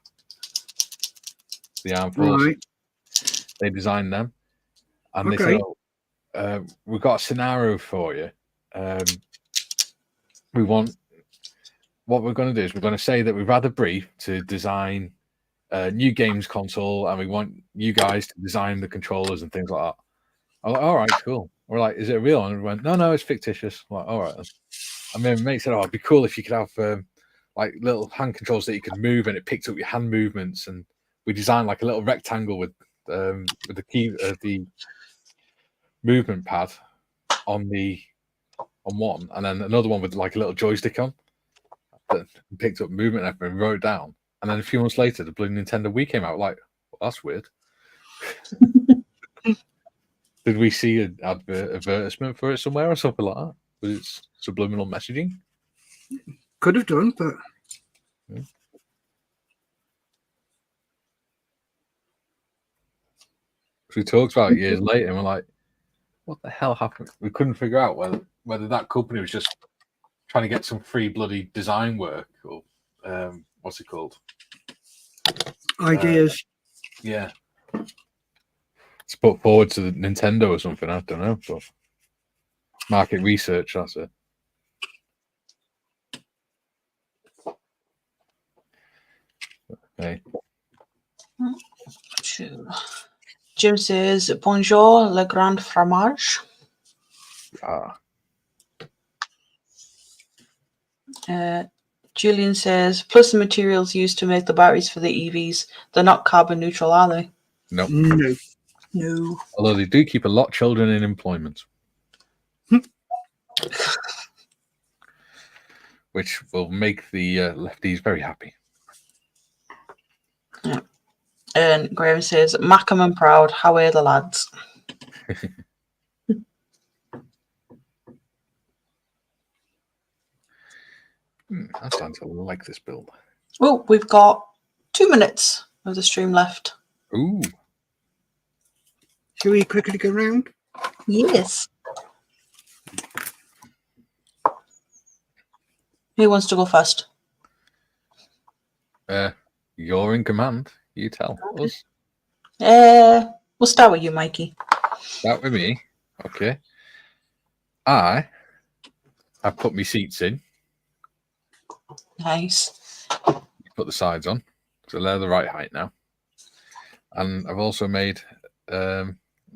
the armed forces. Right. They designed them, and they said, "We've got a scenario for you. What we're going to do is we're going to say that we've had a brief to design a new games console, and we want you guys to design the controllers and things like that." I was like, all right, cool. We're like, is it real? And we went, no, it's fictitious. I'm like, all right. And then mate said, it'd be cool if you could have like little hand controls that you could move, and it picked up your hand movements. And we designed like a little rectangle with the key, the movement pad on one, and then another one with like a little joystick on that picked up movement and everything, wrote it down. And then a few months later, the blue Nintendo Wii came out. Like, well, that's weird. Did we see an advertisement for it somewhere or something like that? Was it subliminal messaging? Could have done, but... Yeah. We talked about it years later, and we're like, what the hell happened? We couldn't figure out whether that company was just trying to get some free bloody design work, or what's it called? Ideas. Yeah. It's put forward to the Nintendo or something. I don't know. But market research, that's it. Okay. Jim says, bonjour, le grand fromage. Julian says, plus the materials used to make the batteries for the EVs, they're not carbon neutral, are they? Nope. No. Although they do keep a lot of children in employment. Which will make the lefties very happy. Yeah. And Graham says, Mackham and proud. How are the lads? I'm starting to like this build. Oh, we've got 2 minutes of the stream left. Ooh. Shall we quickly go round? Yes. Who wants to go first? You're in command. You tell us. We'll start with you, Mikey. Start with me. Okay. I have put my seats in. Nice. Put the sides on. So they're the right height now. And I've also made a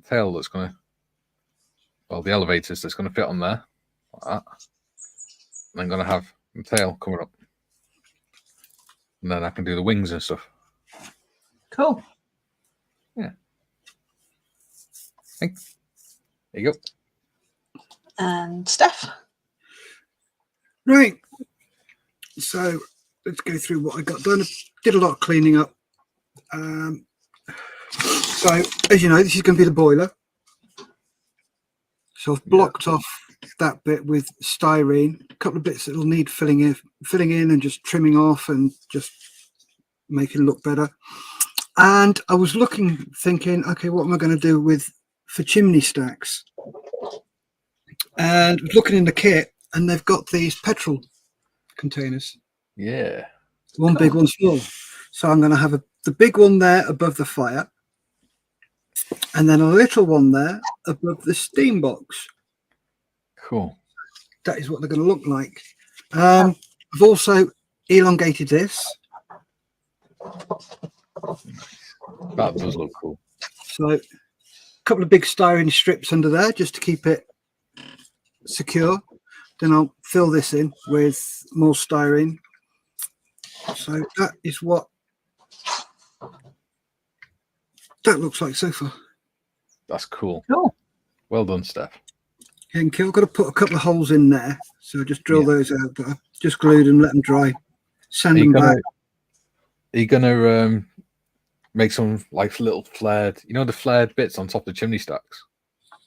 tail that's going to, well, the elevators that's going to fit on there. Like that. And I'm going to have the tail coming up. And then I can do the wings and stuff. Cool. Yeah. Thanks. There you go. And Steff. Right. So let's go through what I got done. I did a lot of cleaning up. So as you know, this is going to be the boiler. So I've blocked off that bit with styrene. A couple of bits that will need filling in and just trimming off and just making it look better. And I was thinking, okay, what am I going to do for chimney stacks? And looking in the kit, and they've got these petrol containers. Yeah. One big, one small. So I'm going to have the big one there above the fire, and then a little one there above the steam box. Cool. That is what they're going to look like. I've also elongated this. That does look cool. So a couple of big styrene strips under there just to keep it secure. Then I'll fill this in with more styrene. So that is what that looks like so far. That's cool. Cool. Well done, Steff. And I've got to put a couple of holes in there. So just drill those out, but I've just glued them, let them dry, sand them back. Are you going to make some like little flared, the flared bits on top of the chimney stacks?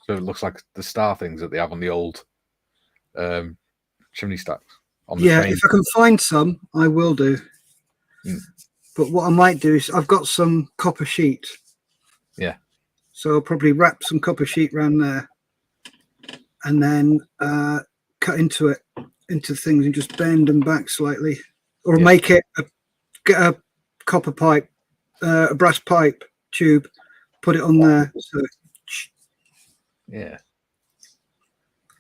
So it looks like the star things that they have on the old chimney stacks. On the train. If I can find some, I will do. But what I might do is I've got some copper sheet. Yeah. So I'll probably wrap some copper sheet around there and then cut into things and just bend them back slightly, or make it get a copper pipe, a brass pipe tube, put it on there. So yeah,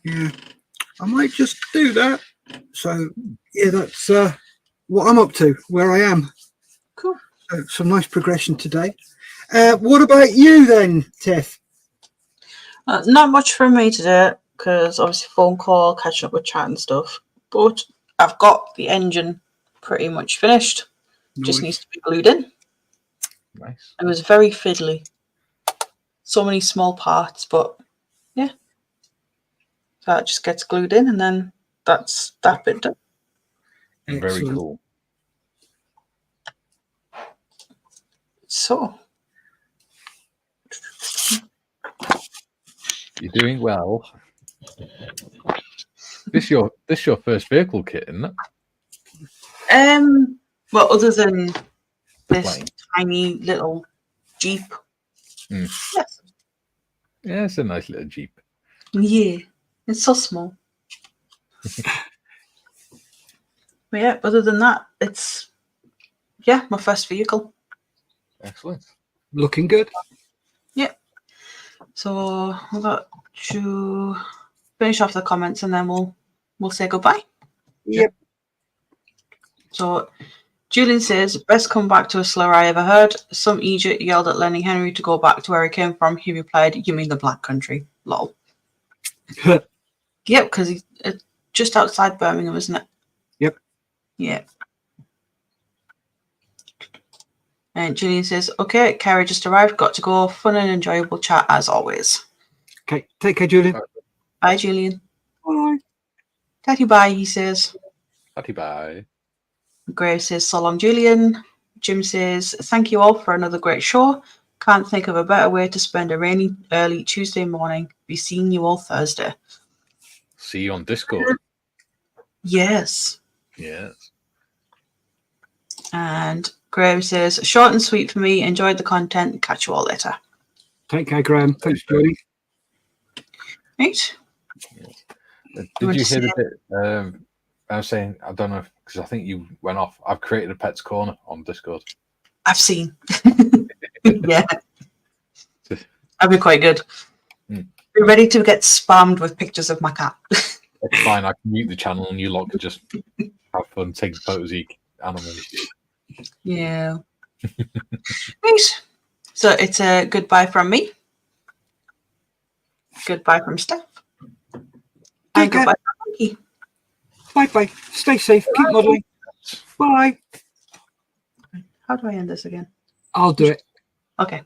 I might just do that. So yeah, that's what I'm up to, where I am. Cool. So some nice progression today. What about you then, Tiff? Not much from me today, because obviously phone call, catching up with chat and stuff. But I've got the engine pretty much finished. Nice. Just needs to be glued in. Nice. It was very fiddly. So many small parts, but yeah. So it just gets glued in, and then that's that bit done. Very cool. So you're doing well. This your first vehicle kit, isn't it? Well, other than this Plane. tiny little Jeep. Yes. Yeah, it's a nice little Jeep. Yeah, it's so small. But yeah, other than that, it's my first vehicle. Excellent. Looking good. Yeah. So we've got to finish off the comments and then we'll say goodbye. Yep. So Julian says, best comeback to a slur I ever heard. Some idiot yelled at Lenny Henry to go back to where he came from. He replied, you mean the Black Country? Lol. Yep, because he's just outside Birmingham, isn't it? Yep. Yeah. And Julian says, okay, Carrie just arrived. Got to go. Fun and enjoyable chat as always. Okay, take care, Julian. Bye, Julian. Bye. Daddy bye, he says. Daddy bye. Grace says, so long, Julian. Jim says, thank you all for another great show. Can't think of a better way to spend a rainy early Tuesday morning. Be seeing you all Thursday. See you on Discord. Yes. Yes. And Graham says, short and sweet for me. Enjoyed the content. Catch you all later. Take care, Graham. Thanks for joining. Right. Did you hear the bit? I was saying, I don't know, because I think you went off. I've created a Pets Corner on Discord. I've seen. Yeah. That'd be quite good. Be ready to get spammed with pictures of my cat. It's fine. I can mute the channel and you lot can just have fun taking photos of each animal. Yeah. Right. So it's a goodbye from me. Goodbye from Steff. And goodbye from Mikey. Bye-bye. Stay safe. Keep modelling. Bye. How do I end this again? I'll do it. Okay.